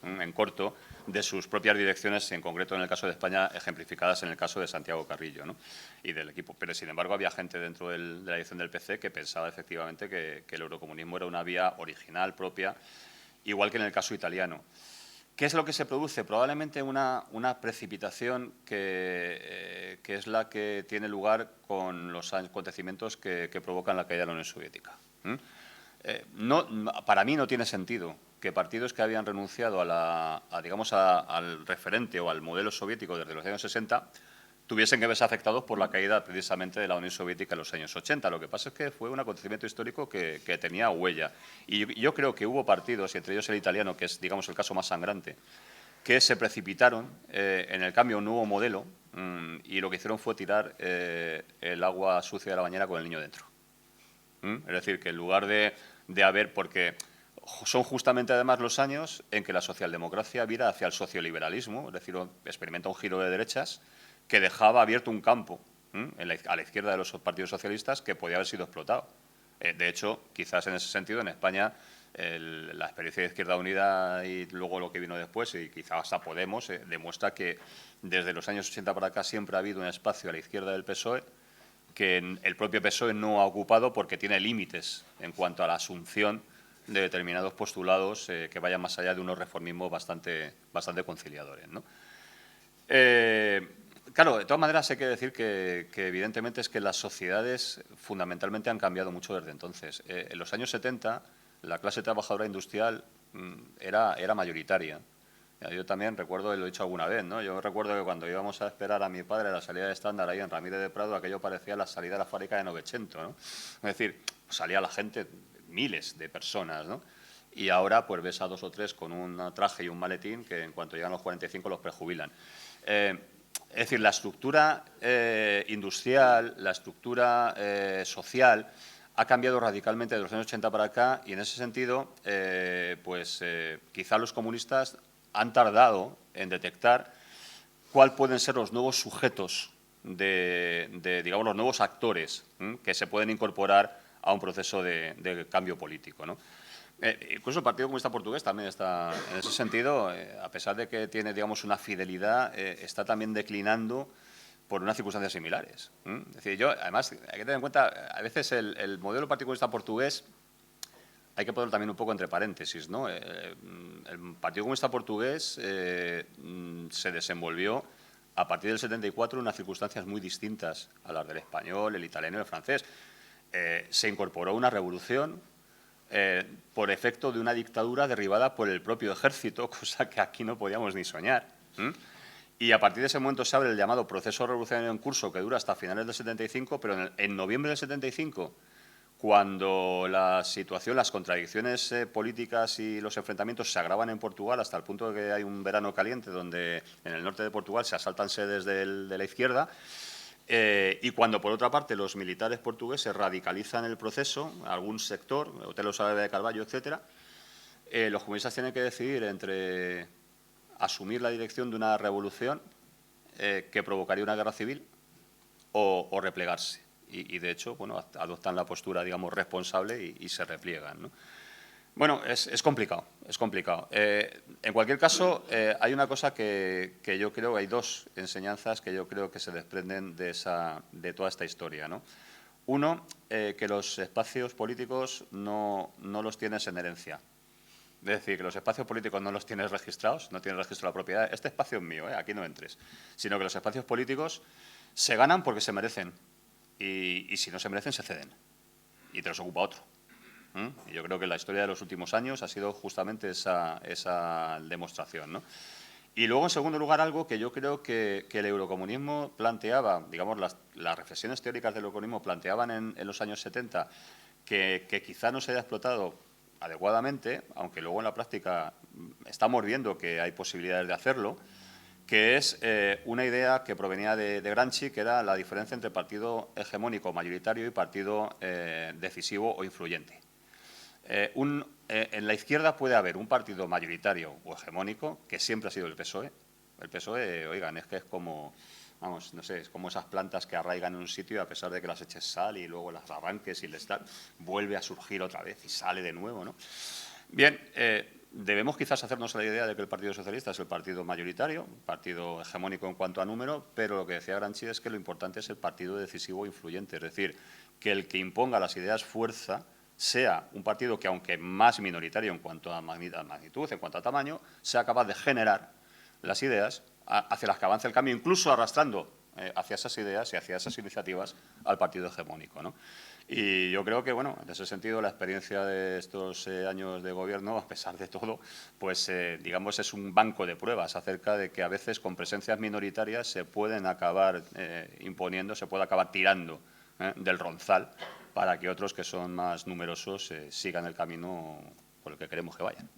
en corto de sus propias direcciones, en concreto en el caso de España, ejemplificadas en el caso de Santiago Carrillo, ¿no? Y del equipo. Pero, sin embargo, había gente dentro de la dirección del PC que pensaba efectivamente que el eurocomunismo era una vía original, propia, igual que en el caso italiano. ¿Qué es lo que se produce? Probablemente una precipitación que es la que tiene lugar con los acontecimientos que provocan la caída de la Unión Soviética. Para mí no tiene sentido que partidos que habían renunciado al referente o al modelo soviético desde los años 60 tuviesen que verse afectados por la caída precisamente de la Unión Soviética en los años 80. Lo que pasa es que fue un acontecimiento histórico que tenía huella. Y yo creo que hubo partidos, y entre ellos el italiano, que es, digamos, el caso más sangrante, que se precipitaron en el cambio a un nuevo modelo y lo que hicieron fue tirar el agua sucia de la bañera con el niño dentro. Es decir, que en lugar de haber, porque son justamente además los años en que la socialdemocracia vira hacia el socioliberalismo, es decir, experimenta un giro de derechas que dejaba abierto un campo a la izquierda de los partidos socialistas que podía haber sido explotado. De hecho, quizás en ese sentido, en España, la experiencia de Izquierda Unida y luego lo que vino después, y quizás hasta Podemos, demuestra que desde los años 80 para acá siempre ha habido un espacio a la izquierda del PSOE que el propio PSOE no ha ocupado porque tiene límites en cuanto a la asunción de determinados postulados que vayan más allá de unos reformismos bastante conciliadores, ¿no? Claro, de todas maneras hay que decir que evidentemente es que las sociedades fundamentalmente han cambiado mucho desde entonces. En los años 70 la clase trabajadora industrial era mayoritaria. Yo también recuerdo, lo he dicho alguna vez, ¿no? Yo recuerdo que cuando íbamos a esperar a mi padre a la salida de estándar ahí en Ramírez de Prado, aquello parecía la salida de la fábrica de Novecento, ¿no? Es decir, salía la gente miles de personas, ¿no? Y ahora pues ves a 2 o 3 con un traje y un maletín que en cuanto llegan los 45 los prejubilan. Es decir, la estructura industrial, la estructura social ha cambiado radicalmente de los años 80 para acá y en ese sentido, quizá los comunistas han tardado en detectar cuáles pueden ser los nuevos sujetos digamos, los nuevos actores que se pueden incorporar a un proceso de cambio político, ¿no? Incluso el Partido Comunista Portugués también está, en ese sentido, a pesar de que tiene, digamos, una fidelidad, está también declinando por unas circunstancias similares. Es decir, además, hay que tener en cuenta, a veces el modelo del Partido Comunista Portugués hay que ponerlo también un poco entre paréntesis, ¿no? El Partido Comunista Portugués se desenvolvió a partir del 74 en unas circunstancias muy distintas a las del español, el italiano y el francés. Se incorporó una revolución por efecto de una dictadura derribada por el propio ejército, cosa que aquí no podíamos ni soñar. Y a partir de ese momento se abre el llamado proceso revolucionario en curso, que dura hasta finales del 75, pero en noviembre del 75, cuando la situación, las contradicciones políticas y los enfrentamientos se agravan en Portugal hasta el punto de que hay un verano caliente donde en el norte de Portugal se asaltan sedes de la izquierda, y cuando, por otra parte, los militares portugueses radicalizan el proceso, algún sector, Otelo Salve de Carvalho, etcétera, los comunistas tienen que decidir entre asumir la dirección de una revolución que provocaría una guerra civil o replegarse. Y de hecho, bueno, adoptan la postura, digamos, responsable y se repliegan, ¿no? Bueno, es complicado, es complicado. En cualquier caso, hay una cosa que yo creo, hay 2 enseñanzas que yo creo que se desprenden de toda esta historia, ¿no? Uno, que los espacios políticos no los tienes en herencia. Es decir, que los espacios políticos no los tienes registrados, no tienes registro de la propiedad. Este espacio es mío, aquí no entres. Sino que los espacios políticos se ganan porque se merecen. Y si no se merecen, se ceden. Y te los ocupa otro. Y yo creo que la historia de los últimos años ha sido justamente esa demostración, ¿no? Y luego, en segundo lugar, algo que yo creo que el eurocomunismo planteaba, digamos, las reflexiones teóricas del eurocomunismo planteaban en los años 70, que quizá no se haya explotado adecuadamente, aunque luego en la práctica estamos viendo que hay posibilidades de hacerlo, que es una idea que provenía de Gramsci, que era la diferencia entre partido hegemónico mayoritario y partido decisivo o influyente. En la izquierda puede haber un partido mayoritario o hegemónico, que siempre ha sido el PSOE. El PSOE, oigan, es que es como, vamos, no sé, es como esas plantas que arraigan en un sitio y a pesar de que las eches sal y luego las arranques y les vuelve a surgir otra vez y sale de nuevo, ¿no? Bien, debemos quizás hacernos la idea de que el Partido Socialista es el partido mayoritario, un partido hegemónico en cuanto a número, pero lo que decía Gramsci es que lo importante es el partido decisivo e influyente, es decir, que el que imponga las ideas fuerza sea un partido que, aunque más minoritario en cuanto a magnitud, en cuanto a tamaño, sea capaz de generar las ideas hacia las que avance el cambio, incluso arrastrando hacia esas ideas y hacia esas iniciativas al partido hegemónico, ¿no? Y yo creo que, bueno, en ese sentido, la experiencia de estos años de gobierno, a pesar de todo, pues, digamos, es un banco de pruebas acerca de que a veces con presencias minoritarias se pueden acabar imponiendo, se puede acabar tirando del ronzal para que otros que son más numerosos sigan el camino por el que queremos que vayan.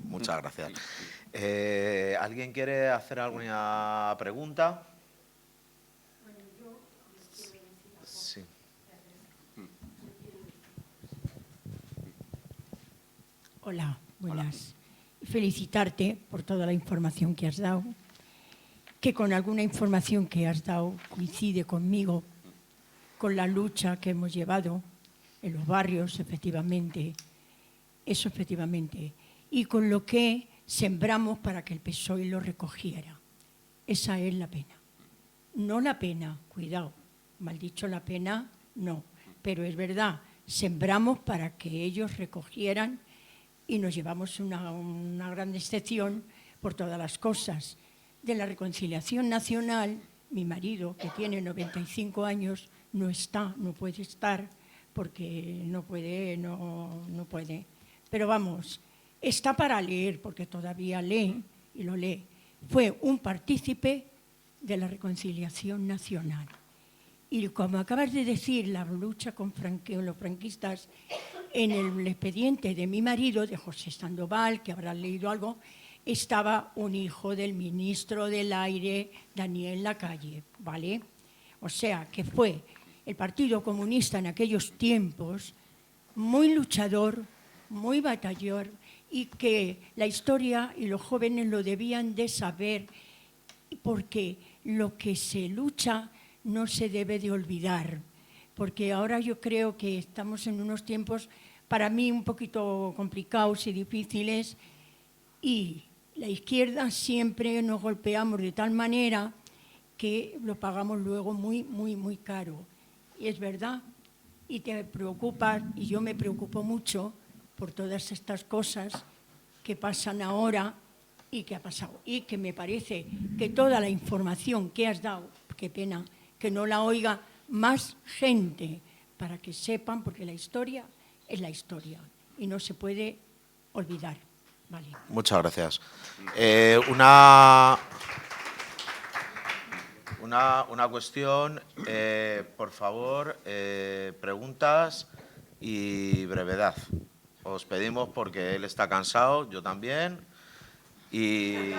Muchas gracias. ¿Alguien quiere hacer alguna pregunta? Sí. Hola, buenas. Felicitarte por toda la información que has dado, que con alguna información que has dado coincide conmigo, con la lucha que hemos llevado en los barrios, efectivamente, eso efectivamente, y con lo que sembramos para que el PSOE lo recogiera. Esa es la pena. No la pena, cuidado, mal dicho la pena, no, pero es verdad, sembramos para que ellos recogieran y nos llevamos una gran decepción por todas las cosas. De la reconciliación nacional, mi marido, que tiene 95 años, no está, no puede estar, porque no puede. Pero vamos, está para leer, porque todavía lee, y lo lee. Fue un partícipe de la reconciliación nacional. Y como acabas de decir, la lucha con los franquistas en el expediente de mi marido, de José Sandoval, que habrán leído algo, estaba un hijo del ministro del Aire, Daniel Lacalle, ¿vale? O sea, que fue el Partido Comunista en aquellos tiempos muy luchador, muy batallador, y que la historia y los jóvenes lo debían de saber, porque lo que se lucha no se debe de olvidar, porque ahora yo creo que estamos en unos tiempos para mí un poquito complicados y difíciles, y la izquierda siempre nos golpeamos de tal manera que lo pagamos luego muy, muy, muy caro. Y es verdad, y te preocupas, y yo me preocupo mucho por todas estas cosas que pasan ahora y que ha pasado. Y que me parece que toda la información que has dado, qué pena que no la oiga más gente, para que sepan, porque la historia es la historia y no se puede olvidar. Vale. Muchas gracias. Una cuestión, por favor, preguntas y brevedad. Os pedimos porque él está cansado, yo también, y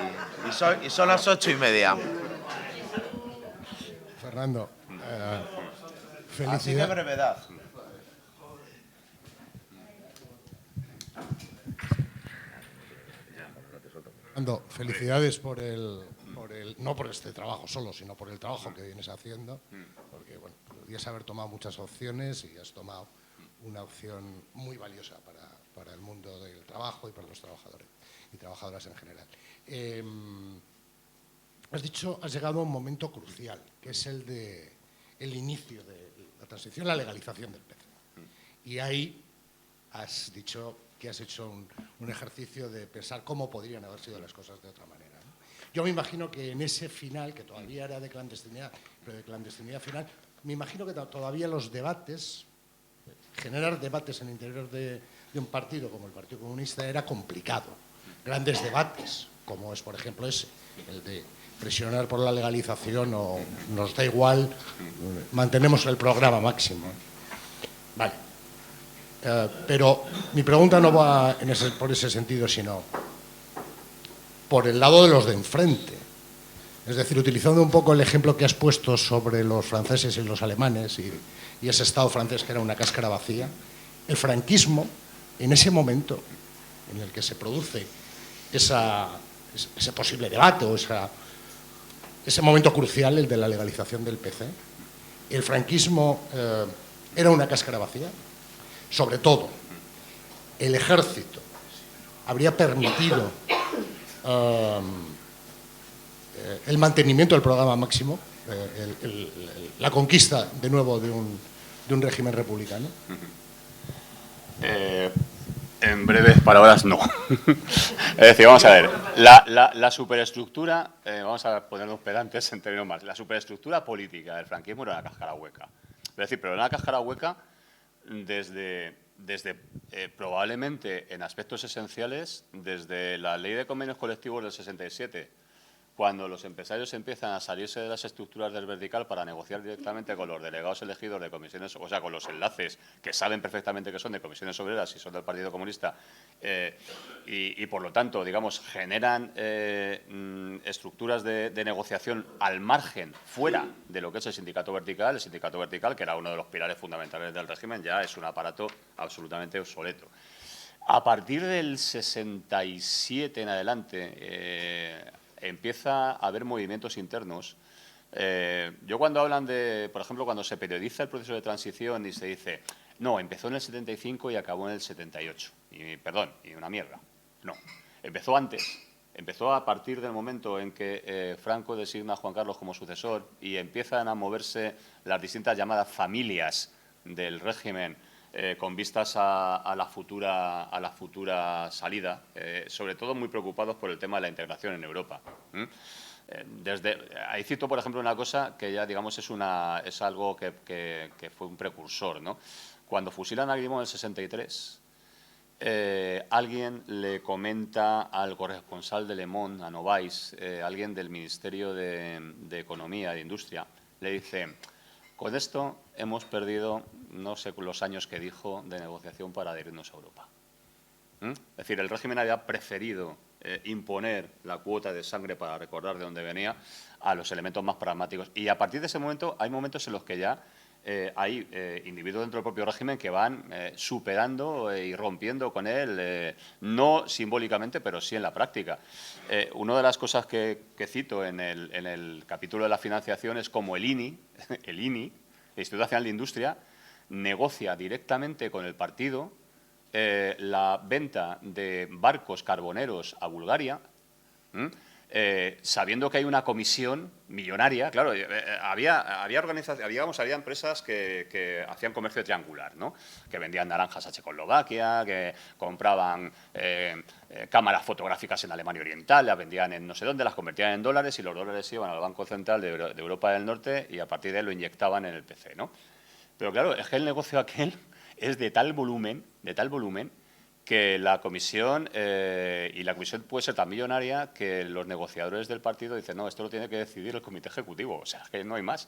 son las 8:30. Fernando, Así que felicidad. brevedad. Fernando, felicidades no por este trabajo solo, sino por el trabajo que vienes haciendo, porque bueno, podrías haber tomado muchas opciones y has tomado una opción muy valiosa para el mundo del trabajo y para los trabajadores y trabajadoras en general. Has llegado a un momento crucial, que es el inicio de la transición, la legalización del PC. Y ahí has dicho que has hecho un ejercicio de pensar cómo podrían haber sido las cosas de otra manera, ¿no? Yo me imagino que en ese final, que todavía era de clandestinidad, pero de clandestinidad final, me imagino que todavía los debates, generar debates en el interior de un partido como el Partido Comunista era complicado. Grandes debates, como es por ejemplo ese, el de presionar por la legalización o nos da igual, mantenemos el programa máximo. Vale. Pero mi pregunta no va por ese sentido, sino por el lado de los de enfrente. Es decir, utilizando un poco el ejemplo que has puesto sobre los franceses y los alemanes y ese Estado francés que era una cáscara vacía, el franquismo, en ese momento en el que se produce ese posible debate o ese momento crucial, el de la legalización del PC, el franquismo era una cáscara vacía. Sobre todo, el ejército habría permitido el mantenimiento del programa máximo, la conquista de nuevo de un régimen republicano. En breves palabras, no. Es decir, vamos a ver, la superestructura, vamos a ponernos pedantes en términos más, la superestructura política del franquismo era una cáscara hueca. Es decir, pero era una cáscara hueca desde probablemente en aspectos esenciales, desde la Ley de Convenios Colectivos del 67, cuando los empresarios empiezan a salirse de las estructuras del vertical para negociar directamente con los delegados elegidos de comisiones, o sea, con los enlaces que saben perfectamente que son de comisiones obreras y son del Partido Comunista, y por lo tanto, digamos, generan estructuras de negociación al margen, fuera de lo que es el sindicato vertical que era uno de los pilares fundamentales del régimen, ya es un aparato absolutamente obsoleto. A partir del 67 en adelante, empieza a haber movimientos internos. Yo cuando hablan de, por ejemplo, cuando se periodiza el proceso de transición y se dice, no, empezó en el 75 y acabó en el 78. Y una mierda. No, empezó antes. Empezó a partir del momento en que Franco designa a Juan Carlos como sucesor y empiezan a moverse las distintas llamadas familias del régimen con vistas a la futura salida, sobre todo muy preocupados por el tema de la integración en Europa. Ahí cito, por ejemplo, una cosa que ya, digamos, es algo que fue un precursor, ¿no? Cuando fusilan a Grimaud en el 63, alguien le comenta al corresponsal de Le Monde, a Novais, alguien del Ministerio de Economía, de Industria, le dice, con esto hemos perdido no sé los años que dijo de negociación para adherirnos a Europa. Es decir, el régimen había preferido imponer la cuota de sangre para recordar de dónde venía a los elementos más pragmáticos. Y a partir de ese momento hay momentos en los que ya hay individuos dentro del propio régimen que van superando y rompiendo con él, no simbólicamente, pero sí en la práctica. Una de las cosas que cito en el capítulo de la financiación es como el INI, el Instituto Nacional de Industria, negocia directamente con el partido la venta de barcos carboneros a Bulgaria, sabiendo que hay una comisión millonaria. Claro, había empresas que hacían comercio triangular, ¿no? Que vendían naranjas a Checoslovaquia, que compraban cámaras fotográficas en Alemania Oriental, las vendían en no sé dónde, las convertían en dólares y los dólares iban al Banco Central de Europa del Norte y a partir de ahí lo inyectaban en el PC, ¿no? Pero claro, es que el negocio aquel es de tal volumen que la comisión, y la comisión puede ser tan millonaria que los negociadores del partido dicen, no, esto lo tiene que decidir el comité ejecutivo, o sea, es que no hay más.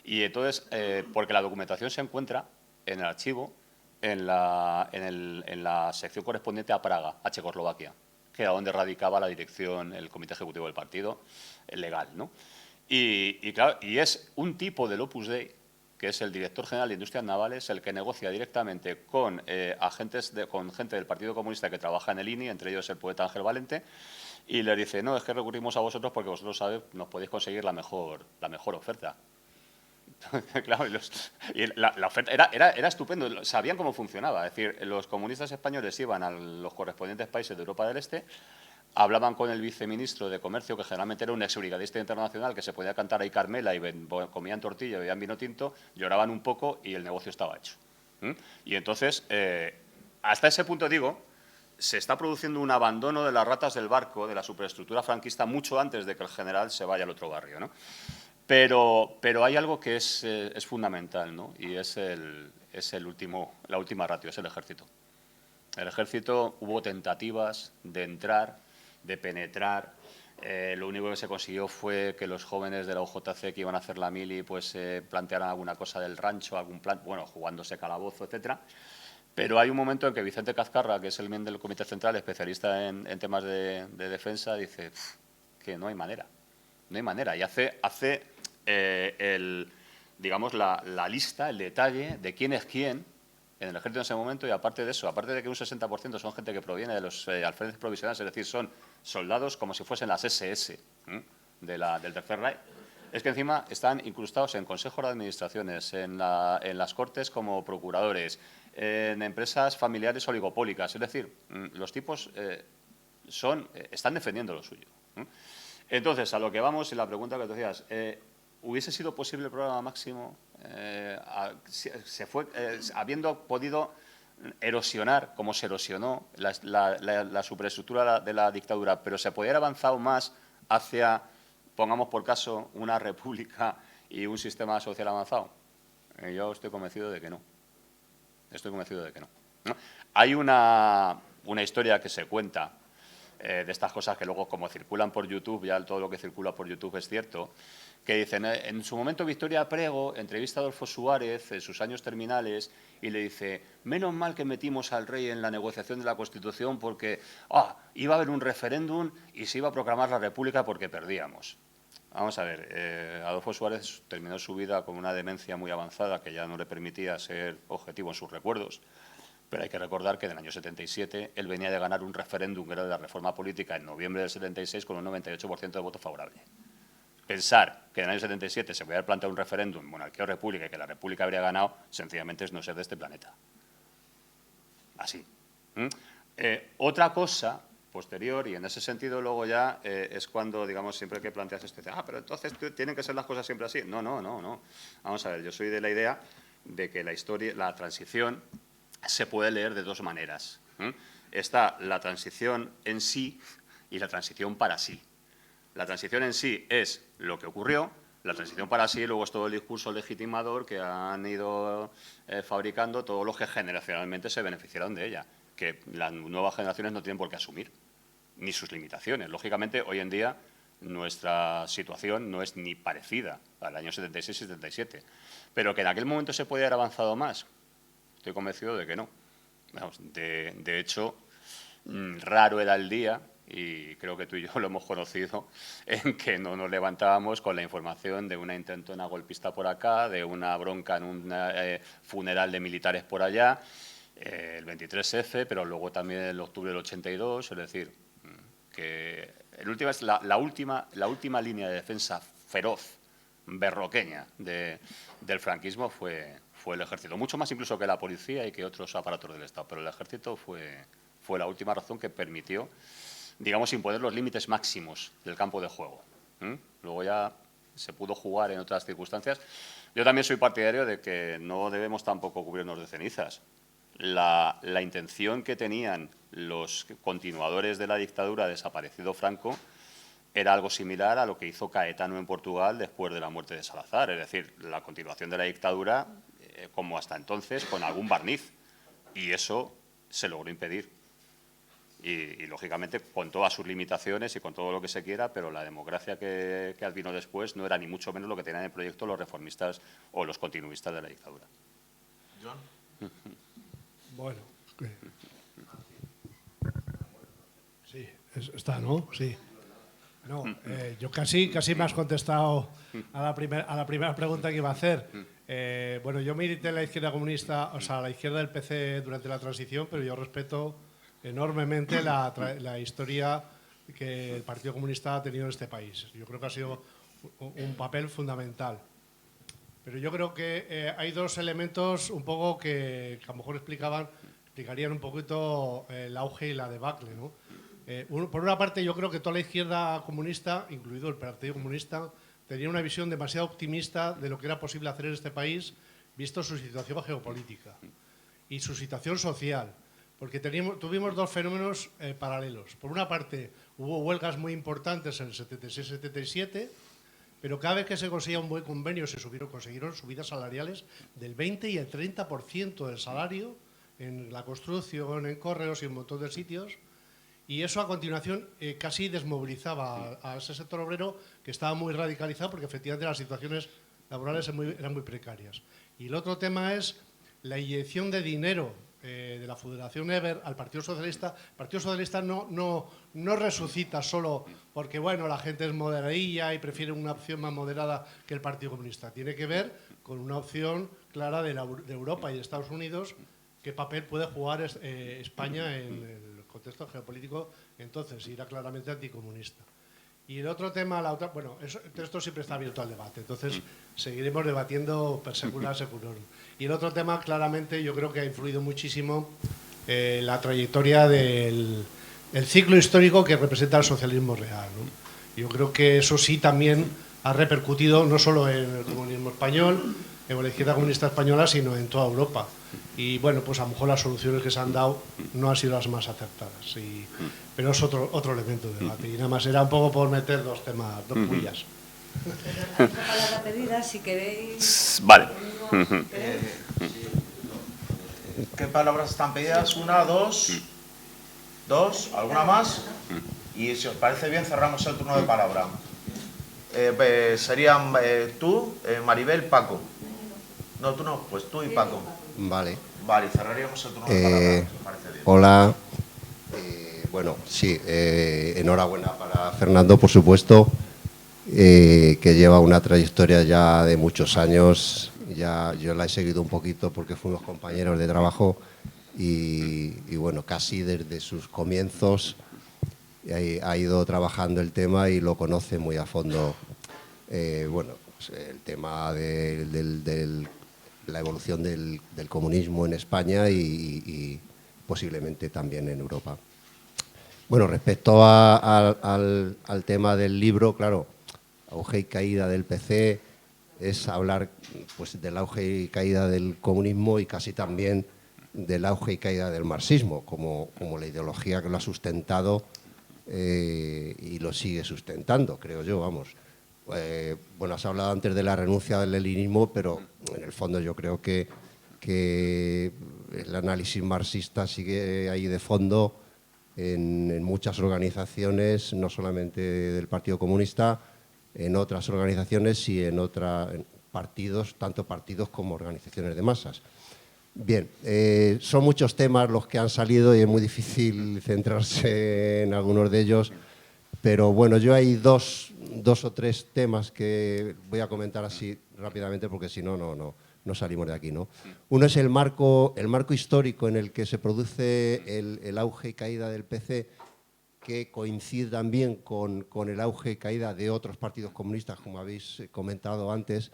Y entonces, porque la documentación se encuentra en el archivo, en la sección correspondiente a Praga, a Checoslovaquia, que era donde radicaba la dirección, el comité ejecutivo del partido, legal, ¿no? Y claro, y es un tipo del Opus Dei, que es el director general de Industrias Navales, el que negocia directamente con con gente del Partido Comunista que trabaja en el INI, entre ellos el poeta Ángel Valente, y le dice, no, es que recurrimos a vosotros porque vosotros sabéis, nos podéis conseguir la mejor oferta. Claro, y la oferta era estupendo, sabían cómo funcionaba. Es decir, los comunistas españoles iban a los correspondientes países de Europa del Este, hablaban con el viceministro de Comercio, que generalmente era un exbrigadista internacional que se podía cantar ahí Carmela y comían tortilla, bebían vino tinto, lloraban un poco y el negocio estaba hecho. Y entonces, hasta ese punto digo, se está produciendo un abandono de las ratas del barco, de la superestructura franquista, mucho antes de que el general se vaya al otro barrio, ¿no? Pero hay algo que es fundamental, ¿no? Y es la última ratio, es el ejército. El ejército, hubo tentativas de entrar, de penetrar. Lo único que se consiguió fue que los jóvenes de la UJC que iban a hacer la mili pues plantearan alguna cosa del rancho, algún plan, bueno, jugándose calabozo, etcétera. Pero hay un momento en que Vicente Cazcarra, que es el miembro del Comité Central, especialista en temas de defensa, dice que no hay manera, no hay manera. Y hace digamos, la lista, el detalle de quién es quién en el ejército en ese momento, y aparte de eso, aparte de que un 60% son gente que proviene de los alféreces provisionales, es decir, son soldados como si fuesen las SS del Tercer Reich, es que encima están incrustados en consejos de administraciones, en las cortes como procuradores, en empresas familiares oligopólicas, es decir, los tipos están defendiendo lo suyo. Entonces, a lo que vamos, y la pregunta que te decías, ¿hubiese sido posible el programa máximo habiendo podido erosionar, como se erosionó, la superestructura de la dictadura, pero se podía haber avanzado más hacia, pongamos por caso, una república y un sistema social avanzado? Yo estoy convencido de que no. Estoy convencido de que no. Hay una historia que se cuenta de estas cosas que luego, como circulan por YouTube, ya todo lo que circula por YouTube es cierto, que dicen, en su momento Victoria Prego entrevista a Adolfo Suárez en sus años terminales y le dice, menos mal que metimos al rey en la negociación de la Constitución porque iba a haber un referéndum y se iba a proclamar la República porque perdíamos. Vamos a ver, Adolfo Suárez terminó su vida con una demencia muy avanzada que ya no le permitía ser objetivo en sus recuerdos. Pero hay que recordar que en el año 77 él venía de ganar un referéndum que era de la reforma política en noviembre del 76 con un 98% de voto favorable. Pensar que en el año 77 se podía haber planteado un referéndum, monarquía o república, y que la república habría ganado, sencillamente es no ser de este planeta. Así. Otra cosa posterior, y en ese sentido luego ya es cuando, digamos, siempre que planteas esto, pero entonces tienen que ser las cosas siempre así. No. Vamos a ver, yo soy de la idea de que la historia, la transición, se puede leer de dos maneras. Está la transición en sí y la transición para sí. La transición en sí es lo que ocurrió, la transición para sí luego es todo el discurso legitimador que han ido fabricando todos los que generacionalmente se beneficiaron de ella, que las nuevas generaciones no tienen por qué asumir, ni sus limitaciones. Lógicamente, hoy en día nuestra situación no es ni parecida al año 76 y 77, pero que en aquel momento se podía haber avanzado más. Estoy convencido de que no. Vamos, de hecho, raro era el día, y creo que tú y yo lo hemos conocido, en que no nos levantábamos con la información de una intentona golpista por acá, de una bronca en un funeral de militares por allá, el 23F, pero luego también el octubre del 82, es decir, que la última línea de defensa feroz, berroqueña del franquismo fue el ejército, mucho más incluso que la policía y que otros aparatos del Estado, pero el ejército fue la última razón que permitió, digamos, imponer los límites máximos del campo de juego. Luego ya se pudo jugar en otras circunstancias. Yo también soy partidario de que no debemos tampoco cubrirnos de cenizas. La intención que tenían los continuadores de la dictadura desaparecido Franco era algo similar a lo que hizo Caetano en Portugal después de la muerte de Salazar, es decir, la continuación de la dictadura como hasta entonces con algún barniz, y eso se logró impedir. Y, lógicamente, con todas sus limitaciones y con todo lo que se quiera, pero la democracia que vino después no era ni mucho menos lo que tenían en proyecto los reformistas o los continuistas de la dictadura. John. Bueno, sí, está, ¿no? Sí. No, yo casi me has contestado a la primera pregunta que iba a hacer. Bueno, yo milité en la izquierda comunista, o sea, la izquierda del PC durante la transición, pero yo respeto enormemente la historia que el Partido Comunista ha tenido en este país. Yo creo que ha sido un papel fundamental. Pero yo creo que hay dos elementos un poco que a lo mejor explicarían un poquito el auge y la debacle, ¿no? Por una parte, yo creo que toda la izquierda comunista, incluido el Partido Comunista, tenía una visión demasiado optimista de lo que era posible hacer en este país, visto su situación geopolítica y su situación social. Porque tuvimos dos fenómenos paralelos. Por una parte, hubo huelgas muy importantes en el 76-77, pero cada vez que se conseguía un buen convenio consiguieron subidas salariales del 20 y el 30% del salario en la construcción, en correos y en un montón de sitios. Y eso a continuación casi desmovilizaba a ese sector obrero, que estaba muy radicalizado porque efectivamente las situaciones laborales eran muy precarias. Y el otro tema es la inyección de dinero de la Fundación Eber al Partido Socialista. El Partido Socialista no resucita solo porque bueno, la gente es moderadilla y prefiere una opción más moderada que el Partido Comunista. Tiene que ver con una opción clara de Europa y de Estados Unidos, qué papel puede jugar España en el contexto geopolítico, entonces era claramente anticomunista. Y el otro tema, bueno, esto siempre está abierto al debate, entonces seguiremos debatiendo per secula seculorum. Y el otro tema, claramente, yo creo que ha influido muchísimo la trayectoria del ciclo histórico que representa el socialismo real, ¿no? Yo creo que eso sí también ha repercutido no solo en el comunismo español, en la izquierda comunista española, sino en toda Europa. Y bueno, pues a lo mejor las soluciones que se han dado no han sido las más acertadas. Pero es otro elemento de debate. Y nada más era un poco por meter dos pullas. Palabra pedida, si queréis. Vale. ¿Qué palabras están pedidas? ¿Una, dos? ¿Dos? ¿Alguna más? Y si os parece bien, cerramos el turno de palabra. Serían tú, Maribel, Paco. No, tú no, pues tú y Paco. Vale. Vale, cerraríamos el turno de palabra, si os parece bien. Hola. Bueno, sí, enhorabuena para Fernando, por supuesto, que lleva una trayectoria ya de muchos años. Ya yo la he seguido un poquito porque fuimos compañeros de trabajo y bueno, casi desde sus comienzos ha ido trabajando el tema y lo conoce muy a fondo. Bueno, pues el tema de la evolución del comunismo en España y posiblemente también en Europa. Bueno, respecto al tema del libro, claro, auge y caída del PC es hablar pues del auge y caída del comunismo y casi también del auge y caída del marxismo, como la ideología que lo ha sustentado y lo sigue sustentando, creo yo, vamos. Bueno, has hablado antes de la renuncia del leninismo, pero en el fondo yo creo que el análisis marxista sigue ahí de fondo en muchas organizaciones, no solamente del Partido Comunista, en otras organizaciones y en partidos, tanto partidos como organizaciones de masas. Bien, son muchos temas los que han salido y es muy difícil centrarse en algunos de ellos, pero bueno, yo hay dos o tres temas que voy a comentar así rápidamente porque si no, no salimos de aquí, ¿no? Uno es el marco histórico en el que se produce el auge y caída del PC, que coincide también con el auge y caída de otros partidos comunistas, como habéis comentado antes,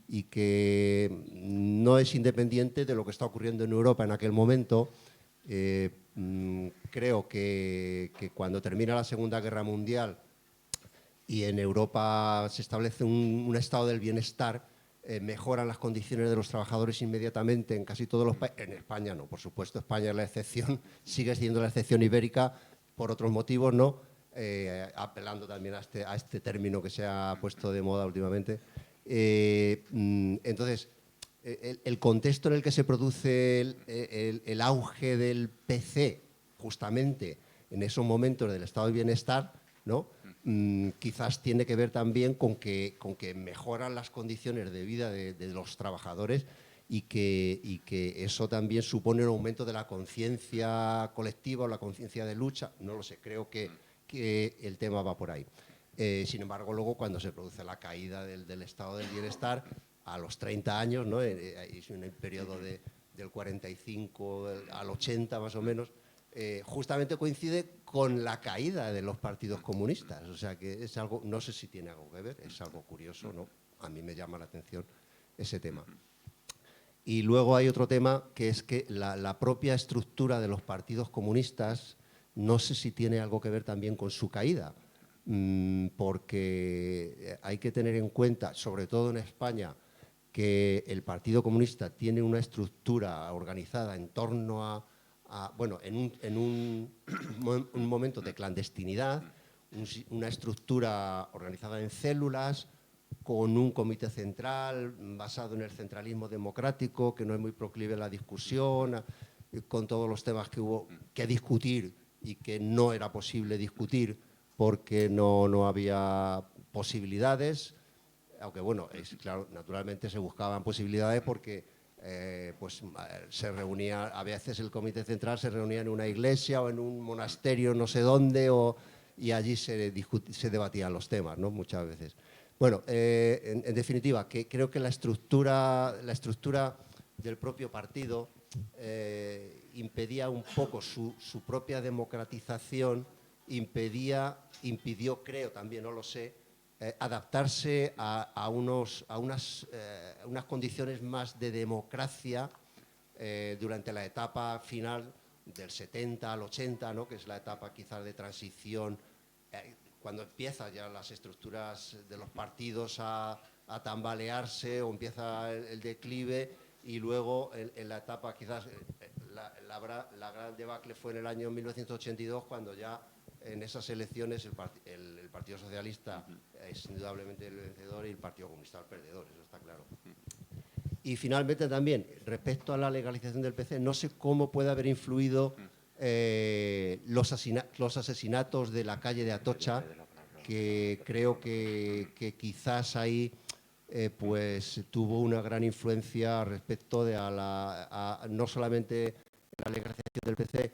y que no es independiente de lo que está ocurriendo en Europa en aquel momento. Creo que cuando termina la Segunda Guerra Mundial y en Europa se establece un estado del bienestar, mejoran las condiciones de los trabajadores inmediatamente en casi todos los países. En España no, por supuesto, España es la excepción, sigue siendo la excepción ibérica por otros motivos, ¿no? Apelando también a este término que se ha puesto de moda últimamente. Entonces, el contexto en el que se produce el auge del PC, justamente en esos momentos del estado de bienestar, ¿no? Quizás tiene que ver también con que mejoran las condiciones de vida de los trabajadores y que eso también supone un aumento de la conciencia colectiva o la conciencia de lucha. No lo sé, creo que el tema va por ahí. Sin embargo, luego cuando se produce la caída del estado del bienestar, a los 30 años, ¿no? Es un periodo del 45 al 80 más o menos, justamente coincide con la caída de los partidos comunistas. O sea que es algo, no sé si tiene algo que ver, es algo curioso, ¿no? A mí me llama la atención ese tema. Y luego hay otro tema que es que la propia estructura de los partidos comunistas no sé si tiene algo que ver también con su caída, porque hay que tener en cuenta, sobre todo en España, que el Partido Comunista tiene una estructura organizada en torno bueno, en un momento de clandestinidad, una estructura organizada en células, con un comité central basado en el centralismo democrático, que no es muy proclive a la discusión, con todos los temas que hubo que discutir y que no era posible discutir porque no había posibilidades, aunque bueno, claro, naturalmente se buscaban posibilidades porque pues se reunía, a veces el comité central se reunía en una iglesia o en un monasterio no sé dónde y allí se debatían los temas, ¿no? Muchas veces. Bueno, en definitiva, que creo que la estructura del propio partido impedía un poco su propia democratización, impidió, creo también, no lo sé, adaptarse a unas condiciones más de democracia durante la etapa final del 70 al 80, ¿no? Que es la etapa quizás de transición, cuando empiezan ya las estructuras de los partidos a tambalearse o empieza el declive, y luego en la etapa quizás la gran debacle fue en el año 1982, cuando ya en esas elecciones el Partido Socialista es indudablemente el vencedor y el Partido Comunista el perdedor, eso está claro. Y finalmente también, respecto a la legalización del PC, no sé cómo puede haber influido los asesinatos de la calle de Atocha, que creo que quizás ahí pues tuvo una gran influencia respecto de no solamente la legalización del PC,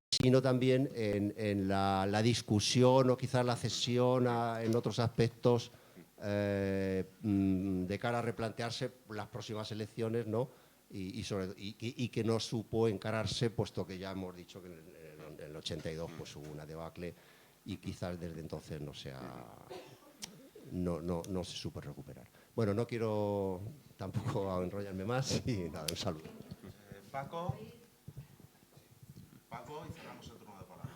sino también en la discusión o quizás la cesión en otros aspectos de cara a replantearse las próximas elecciones, ¿no? Y que no supo encararse, puesto que ya hemos dicho que en el 82 pues, hubo una debacle y quizás desde entonces no se supo recuperar. Bueno, no quiero tampoco enrollarme más y nada, un saludo. Paco, y cerramos el turno de palabra.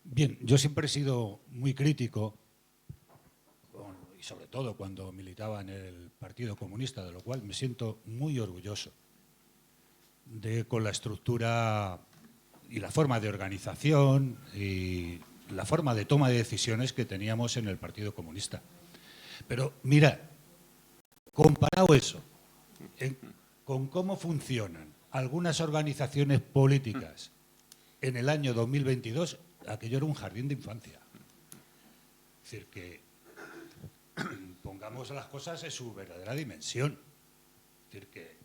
Bien, yo siempre he sido muy crítico, y sobre todo cuando militaba en el Partido Comunista, de lo cual me siento muy orgulloso, con la estructura y la forma de organización y la forma de toma de decisiones que teníamos en el Partido Comunista. Pero mira, comparado eso con cómo funcionan algunas organizaciones políticas en el año 2022, aquello era un jardín de infancia. Es decir, que pongamos las cosas en su verdadera dimensión. decir que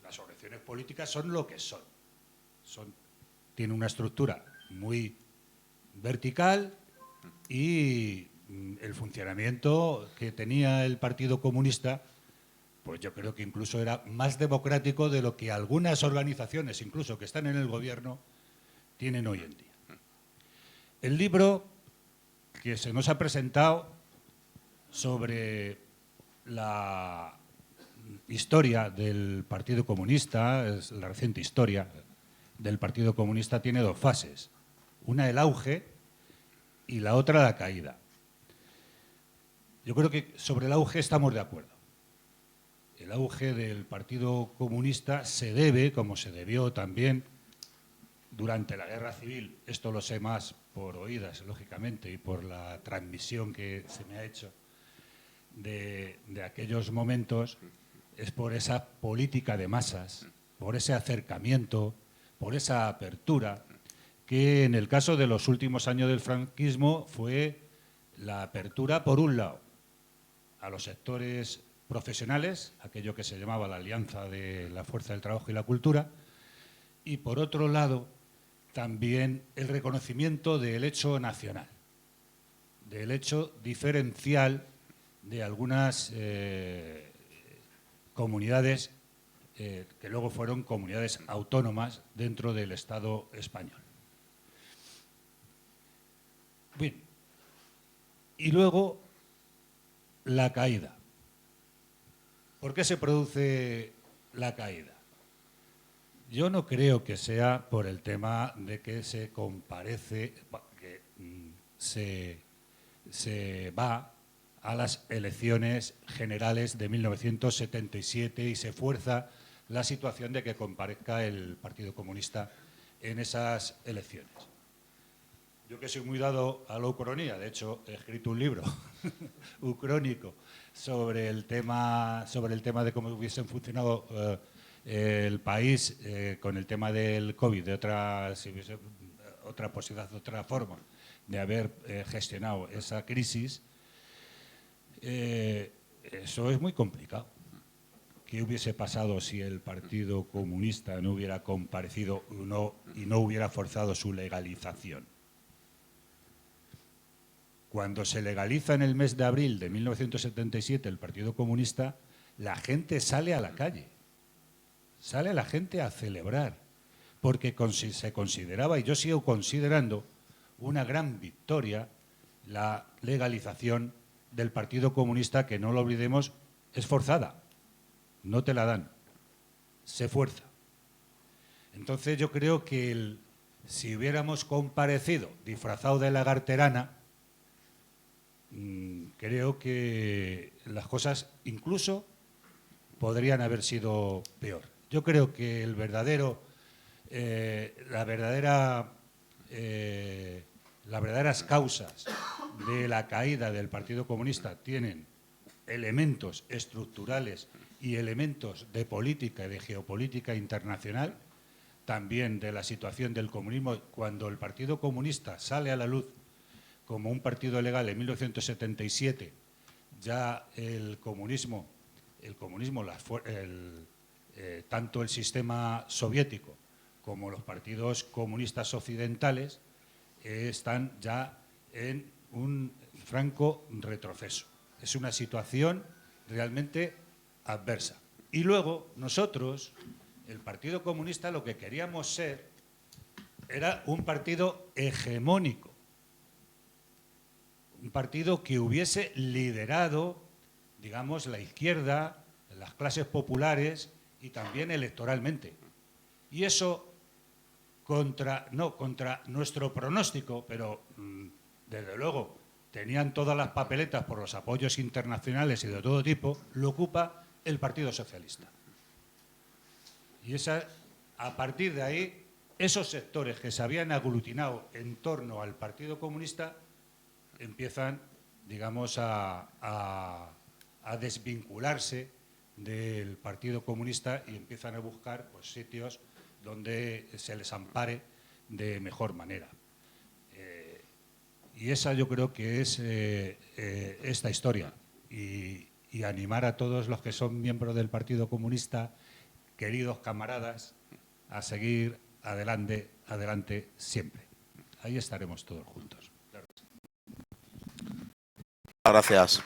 las organizaciones políticas son lo que son. Tienen una estructura muy vertical y el funcionamiento que tenía el Partido Comunista, pues yo creo que incluso era más democrático de lo que algunas organizaciones, incluso que están en el gobierno, tienen hoy en día. El libro que se nos ha presentado sobre la historia del Partido Comunista, es la reciente historia del Partido Comunista, tiene dos fases. Una el auge y la otra la caída. Yo creo que sobre el auge estamos de acuerdo. El auge del Partido Comunista se debe, como se debió también durante la Guerra Civil, esto lo sé más por oídas, lógicamente, y por la transmisión que se me ha hecho de aquellos momentos, es por esa política de masas, por ese acercamiento, por esa apertura, que en el caso de los últimos años del franquismo fue la apertura, por un lado, a los sectores profesionales, aquello que se llamaba la alianza de la fuerza del trabajo y la cultura, y por otro lado, también el reconocimiento del hecho nacional, del hecho diferencial de algunas comunidades que luego fueron comunidades autónomas dentro del Estado español. Bien, y luego la caída. ¿Por qué se produce la caída? Yo no creo que sea por el tema de que se comparece, que se va a las elecciones generales de 1977 y se fuerza la situación de que comparezca el Partido Comunista en esas elecciones. Yo que soy muy dado a la ucronía, de hecho he escrito un libro ucrónico sobre el tema de cómo hubiesen funcionado el país con el tema del COVID, si hubiese otra posibilidad, otra forma de haber gestionado esa crisis, eso es muy complicado. ¿Qué hubiese pasado si el Partido Comunista no hubiera comparecido y no hubiera forzado su legalización? Cuando se legaliza en el mes de abril de 1977 el Partido Comunista, la gente sale a la calle. Sale la gente a celebrar, porque se consideraba, y yo sigo considerando, una gran victoria la legalización del Partido Comunista, que no lo olvidemos, es forzada. No te la dan, se fuerza. Entonces yo creo que si hubiéramos comparecido disfrazado de lagarterana, creo que las cosas incluso podrían haber sido peor. Yo creo que las verdaderas causas de la caída del Partido Comunista tienen elementos estructurales y elementos de política y de geopolítica internacional, también de la situación del comunismo. Cuando el Partido Comunista sale a la luz como un partido legal en 1977, ya el comunismo, tanto el sistema soviético como los partidos comunistas occidentales están ya en un franco retroceso. Es una situación realmente adversa. Y luego nosotros, el Partido Comunista, lo que queríamos ser era un partido hegemónico, un partido que hubiese liderado, digamos, la izquierda, las clases populares y también electoralmente. Y eso contra nuestro pronóstico, pero desde luego tenían todas las papeletas por los apoyos internacionales y de todo tipo, lo ocupa el Partido Socialista. Y a partir de ahí, esos sectores que se habían aglutinado en torno al Partido Comunista empiezan, digamos, a desvincularse del Partido Comunista y empiezan a buscar pues, sitios donde se les ampare de mejor manera. Y esa yo creo que es esta historia. Y y animar a todos los que son miembros del Partido Comunista, queridos camaradas, a seguir adelante, adelante siempre. Ahí estaremos todos juntos. Gracias.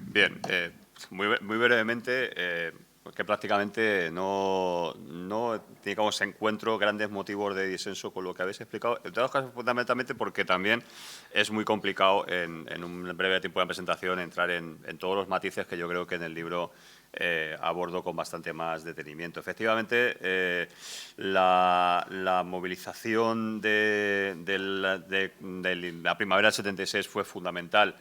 Bien, muy brevemente, que prácticamente no digamos, encuentro grandes motivos de disenso con lo que habéis explicado, en todos los casos fundamentalmente porque también es muy complicado en un breve tiempo de presentación entrar en todos los matices que yo creo que en el libro abordo con bastante más detenimiento. Efectivamente, la movilización de la primavera del 76 fue fundamental,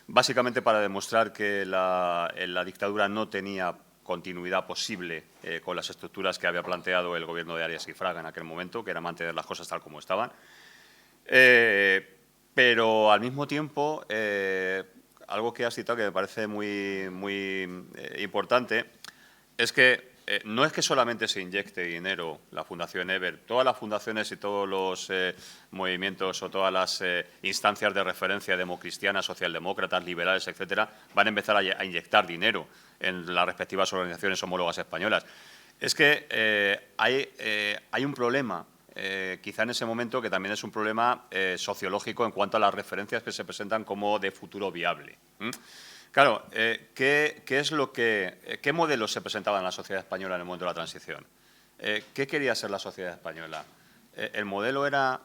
básicamente para demostrar que la dictadura no tenía continuidad posible con las estructuras que había planteado el gobierno de Arias y Fraga en aquel momento, que era mantener las cosas tal como estaban. Pero al mismo tiempo, algo que has citado que me parece muy importante es que no es que solamente se inyecte dinero la Fundación Eber, todas las fundaciones y todos los movimientos o todas las instancias de referencia democristianas, socialdemócratas, liberales, etcétera, van a empezar a inyectar dinero en las respectivas organizaciones homólogas españolas. Es que hay un problema, quizá en ese momento, que también es un problema sociológico en cuanto a las referencias que se presentan como de futuro viable. Claro, ¿qué modelos se presentaban en la sociedad española en el momento de la transición? ¿Qué quería ser la sociedad española? ¿El modelo era,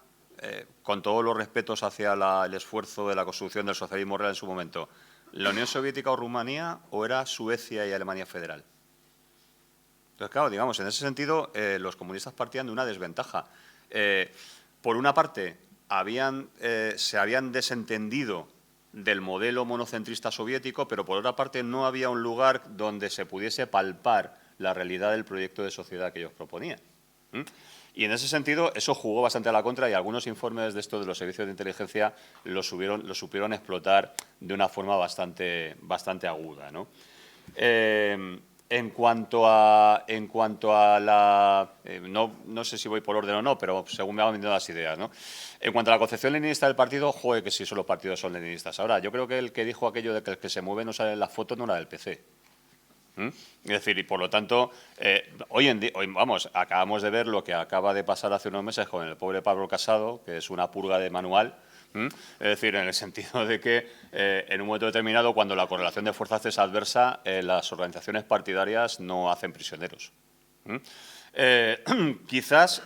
con todos los respetos hacia el esfuerzo de la construcción del socialismo real en su momento, la Unión Soviética o Rumanía, o era Suecia y Alemania Federal? Entonces, claro, digamos, en ese sentido, los comunistas partían de una desventaja. Por una parte, se habían desentendido del modelo monocentrista soviético, pero por otra parte no había un lugar donde se pudiese palpar la realidad del proyecto de sociedad que ellos proponían. Y en ese sentido eso jugó bastante a la contra y algunos informes de esto de los servicios de inteligencia lo supieron explotar de una forma bastante aguda, ¿no? En cuanto a la... no sé si voy por orden o no, pero según me van viniendo las ideas, ¿no? En cuanto a la concepción leninista del partido, joder, que sí, solo los partidos son leninistas. Ahora, yo creo que el que dijo aquello de que el que se mueve no sale en las fotos no era del PC. Es decir, y por lo tanto, hoy vamos, acabamos de ver lo que acaba de pasar hace unos meses con el pobre Pablo Casado, que es una purga de manual. Es decir, en el sentido de que en un momento determinado, cuando la correlación de fuerzas es adversa, las organizaciones partidarias no hacen prisioneros. Quizás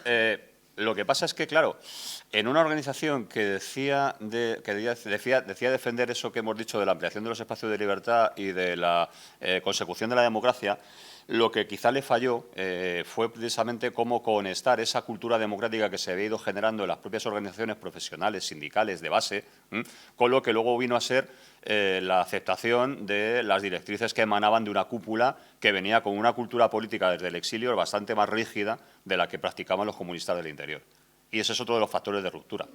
lo que pasa es que, claro, en una organización que decía defender eso que hemos dicho de la ampliación de los espacios de libertad y de la consecución de la democracia, lo que quizá le falló fue precisamente cómo conectar esa cultura democrática que se había ido generando en las propias organizaciones profesionales, sindicales, de base, con lo que luego vino a ser la aceptación de las directrices que emanaban de una cúpula que venía con una cultura política desde el exilio bastante más rígida de la que practicaban los comunistas del interior. Y ese es otro de los factores de ruptura.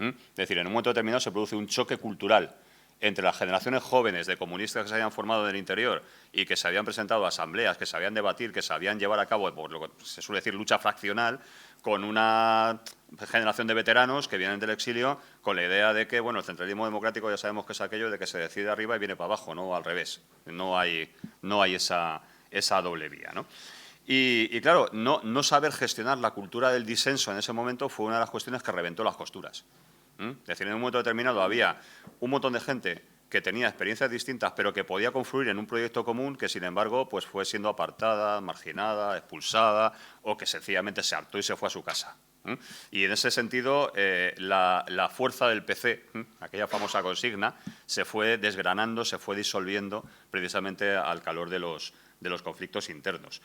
Es decir, en un momento determinado se produce un choque cultural entre las generaciones jóvenes de comunistas que se habían formado en el interior y que se habían presentado a asambleas, que sabían debatir, que sabían llevar a cabo, por lo que se suele decir, lucha fraccional, con una generación de veteranos que vienen del exilio con la idea de que, bueno, el centralismo democrático ya sabemos que es aquello de que se decide arriba y viene para abajo, no al revés. No hay esa doble vía, ¿no? Y claro, no saber gestionar la cultura del disenso en ese momento fue una de las cuestiones que reventó las costuras. Es decir, en un momento determinado había un montón de gente que tenía experiencias distintas, pero que podía confluir en un proyecto común que, sin embargo, pues fue siendo apartada, marginada, expulsada, o que sencillamente se hartó y se fue a su casa. Y en ese sentido, la fuerza del PC, aquella famosa consigna, se fue desgranando, se fue disolviendo precisamente al calor de los conflictos internos.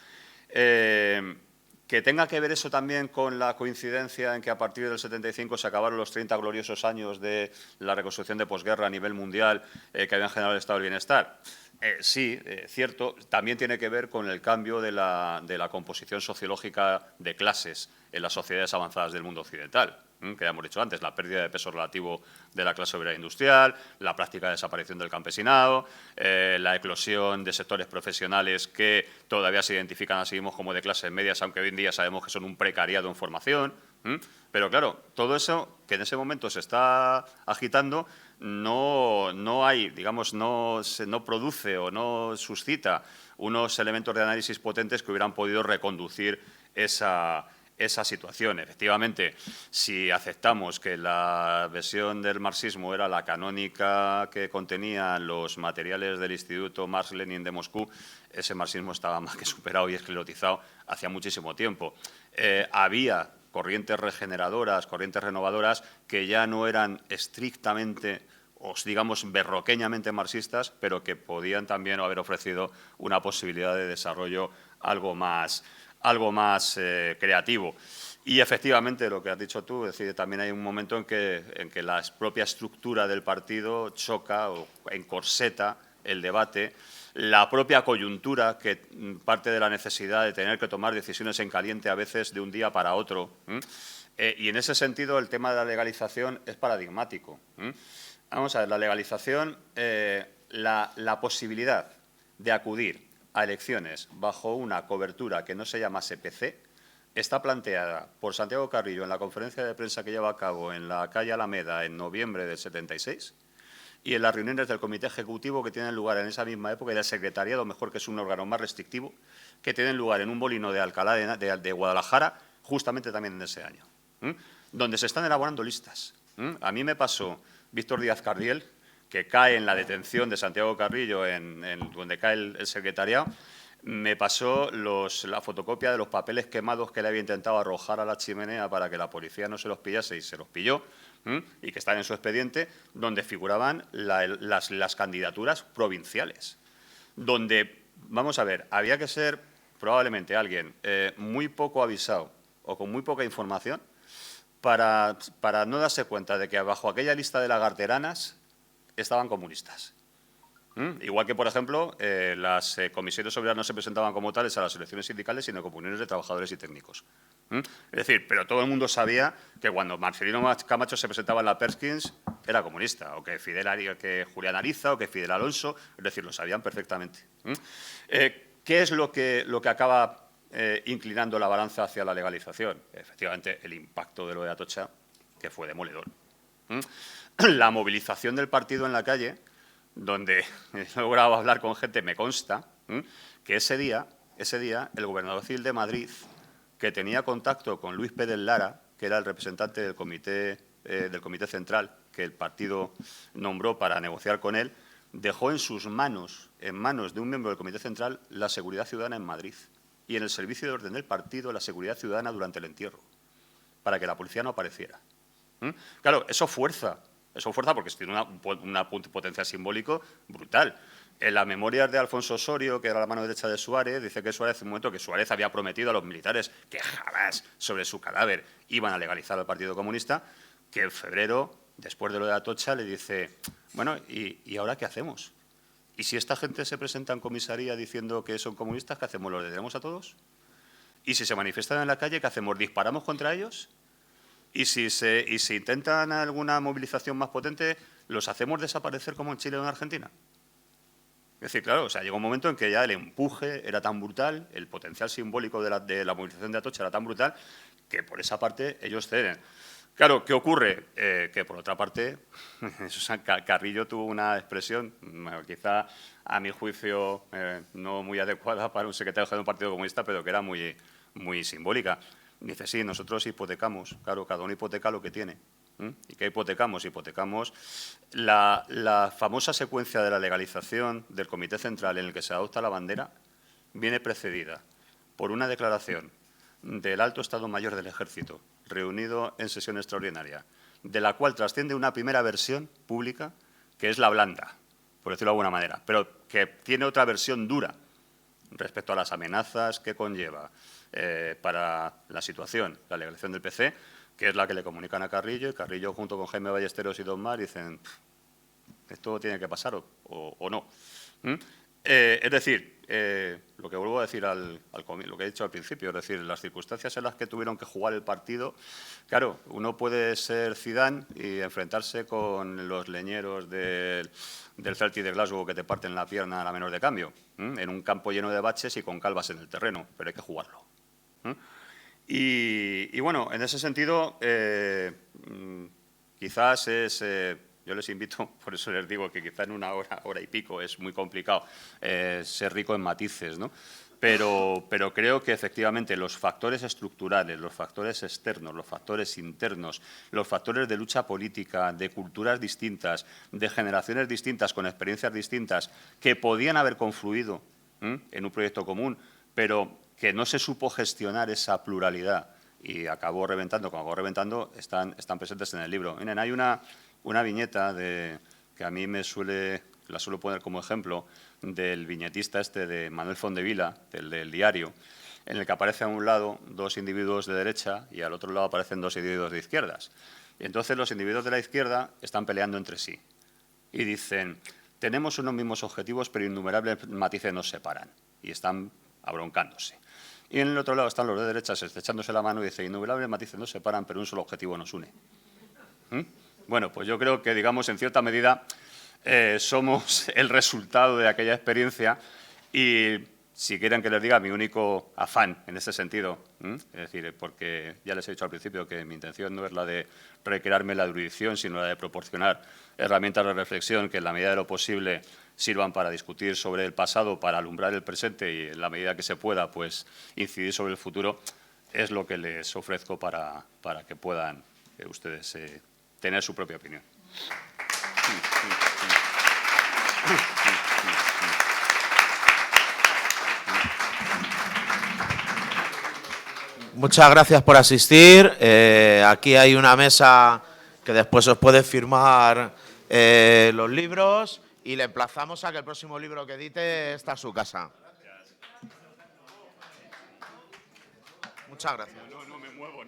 Que tenga que ver eso también con la coincidencia en que a partir del 75 se acabaron los 30 gloriosos años de la reconstrucción de posguerra a nivel mundial que habían generado el estado del bienestar. Sí, cierto, también tiene que ver con el cambio de la composición sociológica de clases en las sociedades avanzadas del mundo occidental, que ya hemos dicho antes, la pérdida de peso relativo de la clase obrera industrial, la práctica desaparición del campesinado, la eclosión de sectores profesionales que todavía se identifican a sí mismos como de clases medias, aunque hoy en día sabemos que son un precariado en formación. Pero claro, todo eso que en ese momento se está agitando no hay, digamos, no produce o no suscita unos elementos de análisis potentes que hubieran podido reconducir esa situación. Efectivamente, si aceptamos que la versión del marxismo era la canónica que contenía los materiales del Instituto Marx-Lenin de Moscú, ese marxismo estaba más que superado y esclerotizado hacía muchísimo tiempo. Había corrientes regeneradoras, corrientes renovadoras, que ya no eran estrictamente o, digamos, berroqueñamente marxistas, pero que podían también haber ofrecido una posibilidad de desarrollo algo más creativo. Y efectivamente, lo que has dicho tú, es decir, también hay un momento en que la propia estructura del partido choca o encorseta el debate, la propia coyuntura, que parte de la necesidad de tener que tomar decisiones en caliente a veces de un día para otro. Y en ese sentido el tema de la legalización es paradigmático. Vamos a ver, la legalización, la posibilidad de acudir a elecciones bajo una cobertura que no se llamase PC está planteada por Santiago Carrillo en la conferencia de prensa que lleva a cabo en la calle Alameda en noviembre del 76 y en las reuniones del Comité Ejecutivo que tienen lugar en esa misma época y del Secretariado, mejor que es un órgano más restrictivo, que tienen lugar en un molino de Alcalá de Guadalajara, justamente también en ese año, donde se están elaborando listas. A mí me pasó Víctor Díaz Cardiel, que cae en la detención de Santiago Carrillo, donde cae el secretariado, me pasó la fotocopia de los papeles quemados que le había intentado arrojar a la chimenea para que la policía no se los pillase y se los pilló, y que están en su expediente, donde figuraban las candidaturas provinciales, donde, vamos a ver, había que ser probablemente alguien muy poco avisado o con muy poca información para no darse cuenta de que bajo aquella lista de lagarteranas estaban comunistas. Igual que, por ejemplo, las comisiones obreras no se presentaban como tales a las elecciones sindicales, sino como uniones de trabajadores y técnicos. Es decir, pero todo el mundo sabía que cuando Marcelino Camacho se presentaba en la Perkins era comunista, o que Julián Ariza, o que Fidel Alonso, es decir, lo sabían perfectamente. ¿Qué es lo que acaba inclinando la balanza hacia la legalización? Efectivamente, el impacto de lo de Atocha, que fue demoledor. La movilización del partido en la calle, donde he logrado hablar con gente, me consta que ese día el gobernador civil de Madrid, que tenía contacto con Luis Pérez Lara, que era el representante del comité central que el partido nombró para negociar con él, dejó en manos de un miembro del comité central la seguridad ciudadana en Madrid y en el servicio de orden del partido la seguridad ciudadana durante el entierro, para que la policía no apareciera. Claro, eso fuerza porque tiene una potencia simbólico brutal. En las memorias de Alfonso Osorio, que era la mano derecha de Suárez, dice que Suárez, en un momento que Suárez había prometido a los militares que jamás sobre su cadáver iban a legalizar al Partido Comunista, que en febrero, después de lo de Atocha, le dice, bueno, ¿y ahora qué hacemos? ¿Y si esta gente se presenta en comisaría diciendo que son comunistas, qué hacemos? ¿Los detenemos a todos? ¿Y si se manifiestan en la calle, qué hacemos? ¿Disparamos contra ellos? Y si intentan alguna movilización más potente, ¿los hacemos desaparecer como en Chile o en Argentina? Es decir, claro, llegó un momento en que ya el empuje era tan brutal, el potencial simbólico de la movilización de Atocha era tan brutal, que por esa parte ellos ceden. Claro, ¿qué ocurre? Que por otra parte, Carrillo tuvo una expresión, quizá a mi juicio no muy adecuada para un secretario general de un partido comunista, pero que era muy simbólica. Dice, sí, nosotros hipotecamos, claro, cada uno hipoteca lo que tiene. ¿Y qué hipotecamos? Hipotecamos la famosa secuencia de la legalización del Comité Central en el que se adopta la bandera, viene precedida por una declaración del Alto Estado Mayor del Ejército, reunido en sesión extraordinaria, de la cual trasciende una primera versión pública, que es la blanda, por decirlo de alguna manera, pero que tiene otra versión dura respecto a las amenazas que conlleva para la situación, la legalización del PC, que es la que le comunican a Carrillo, y Carrillo junto con Jaime Ballesteros y Don Mar dicen, esto tiene que pasar o no. Es decir, lo que vuelvo a decir lo que he dicho al principio, es decir, las circunstancias en las que tuvieron que jugar el partido, claro, uno puede ser Zidane y enfrentarse con los leñeros del Celtic de Glasgow que te parten la pierna a la menor de cambio, en un campo lleno de baches y con calvas en el terreno, pero hay que jugarlo. Y bueno, en ese sentido, quizás es... yo les invito, por eso les digo que quizá en una hora y pico es muy complicado ser rico en matices, ¿no? Pero creo que efectivamente los factores estructurales, los factores externos, los factores internos, los factores de lucha política, de culturas distintas, de generaciones distintas, con experiencias distintas, que podían haber confluido en un proyecto común, pero que no se supo gestionar esa pluralidad y acabó reventando, como acabó reventando, están presentes en el libro. Miren, hay una viñeta que a mí la suelo poner como ejemplo, del viñetista de Manuel Fondevila, del Diario, en el que aparecen a un lado 2 individuos de derecha y al otro lado aparecen 2 individuos de izquierdas. Y entonces los individuos de la izquierda están peleando entre sí y dicen, tenemos unos mismos objetivos, pero innumerables matices nos separan, y están abroncándose. Y en el otro lado están los de derecha estrechándose la mano y dicen, innumerables matices nos separan, pero un solo objetivo nos une. Bueno, pues yo creo que, digamos, en cierta medida somos el resultado de aquella experiencia y, si quieren que les diga, mi único afán en ese sentido, es decir, porque ya les he dicho al principio que mi intención no es la de recrearme la erudición, sino la de proporcionar herramientas de reflexión que en la medida de lo posible sirvan para discutir sobre el pasado, para alumbrar el presente y, en la medida que se pueda, pues incidir sobre el futuro, es lo que les ofrezco para que puedan ustedes tener su propia opinión. Muchas gracias por asistir. Aquí hay una mesa que después os puede firmar los libros y le emplazamos a que el próximo libro que edite está a su casa. Muchas gracias. No me muevo,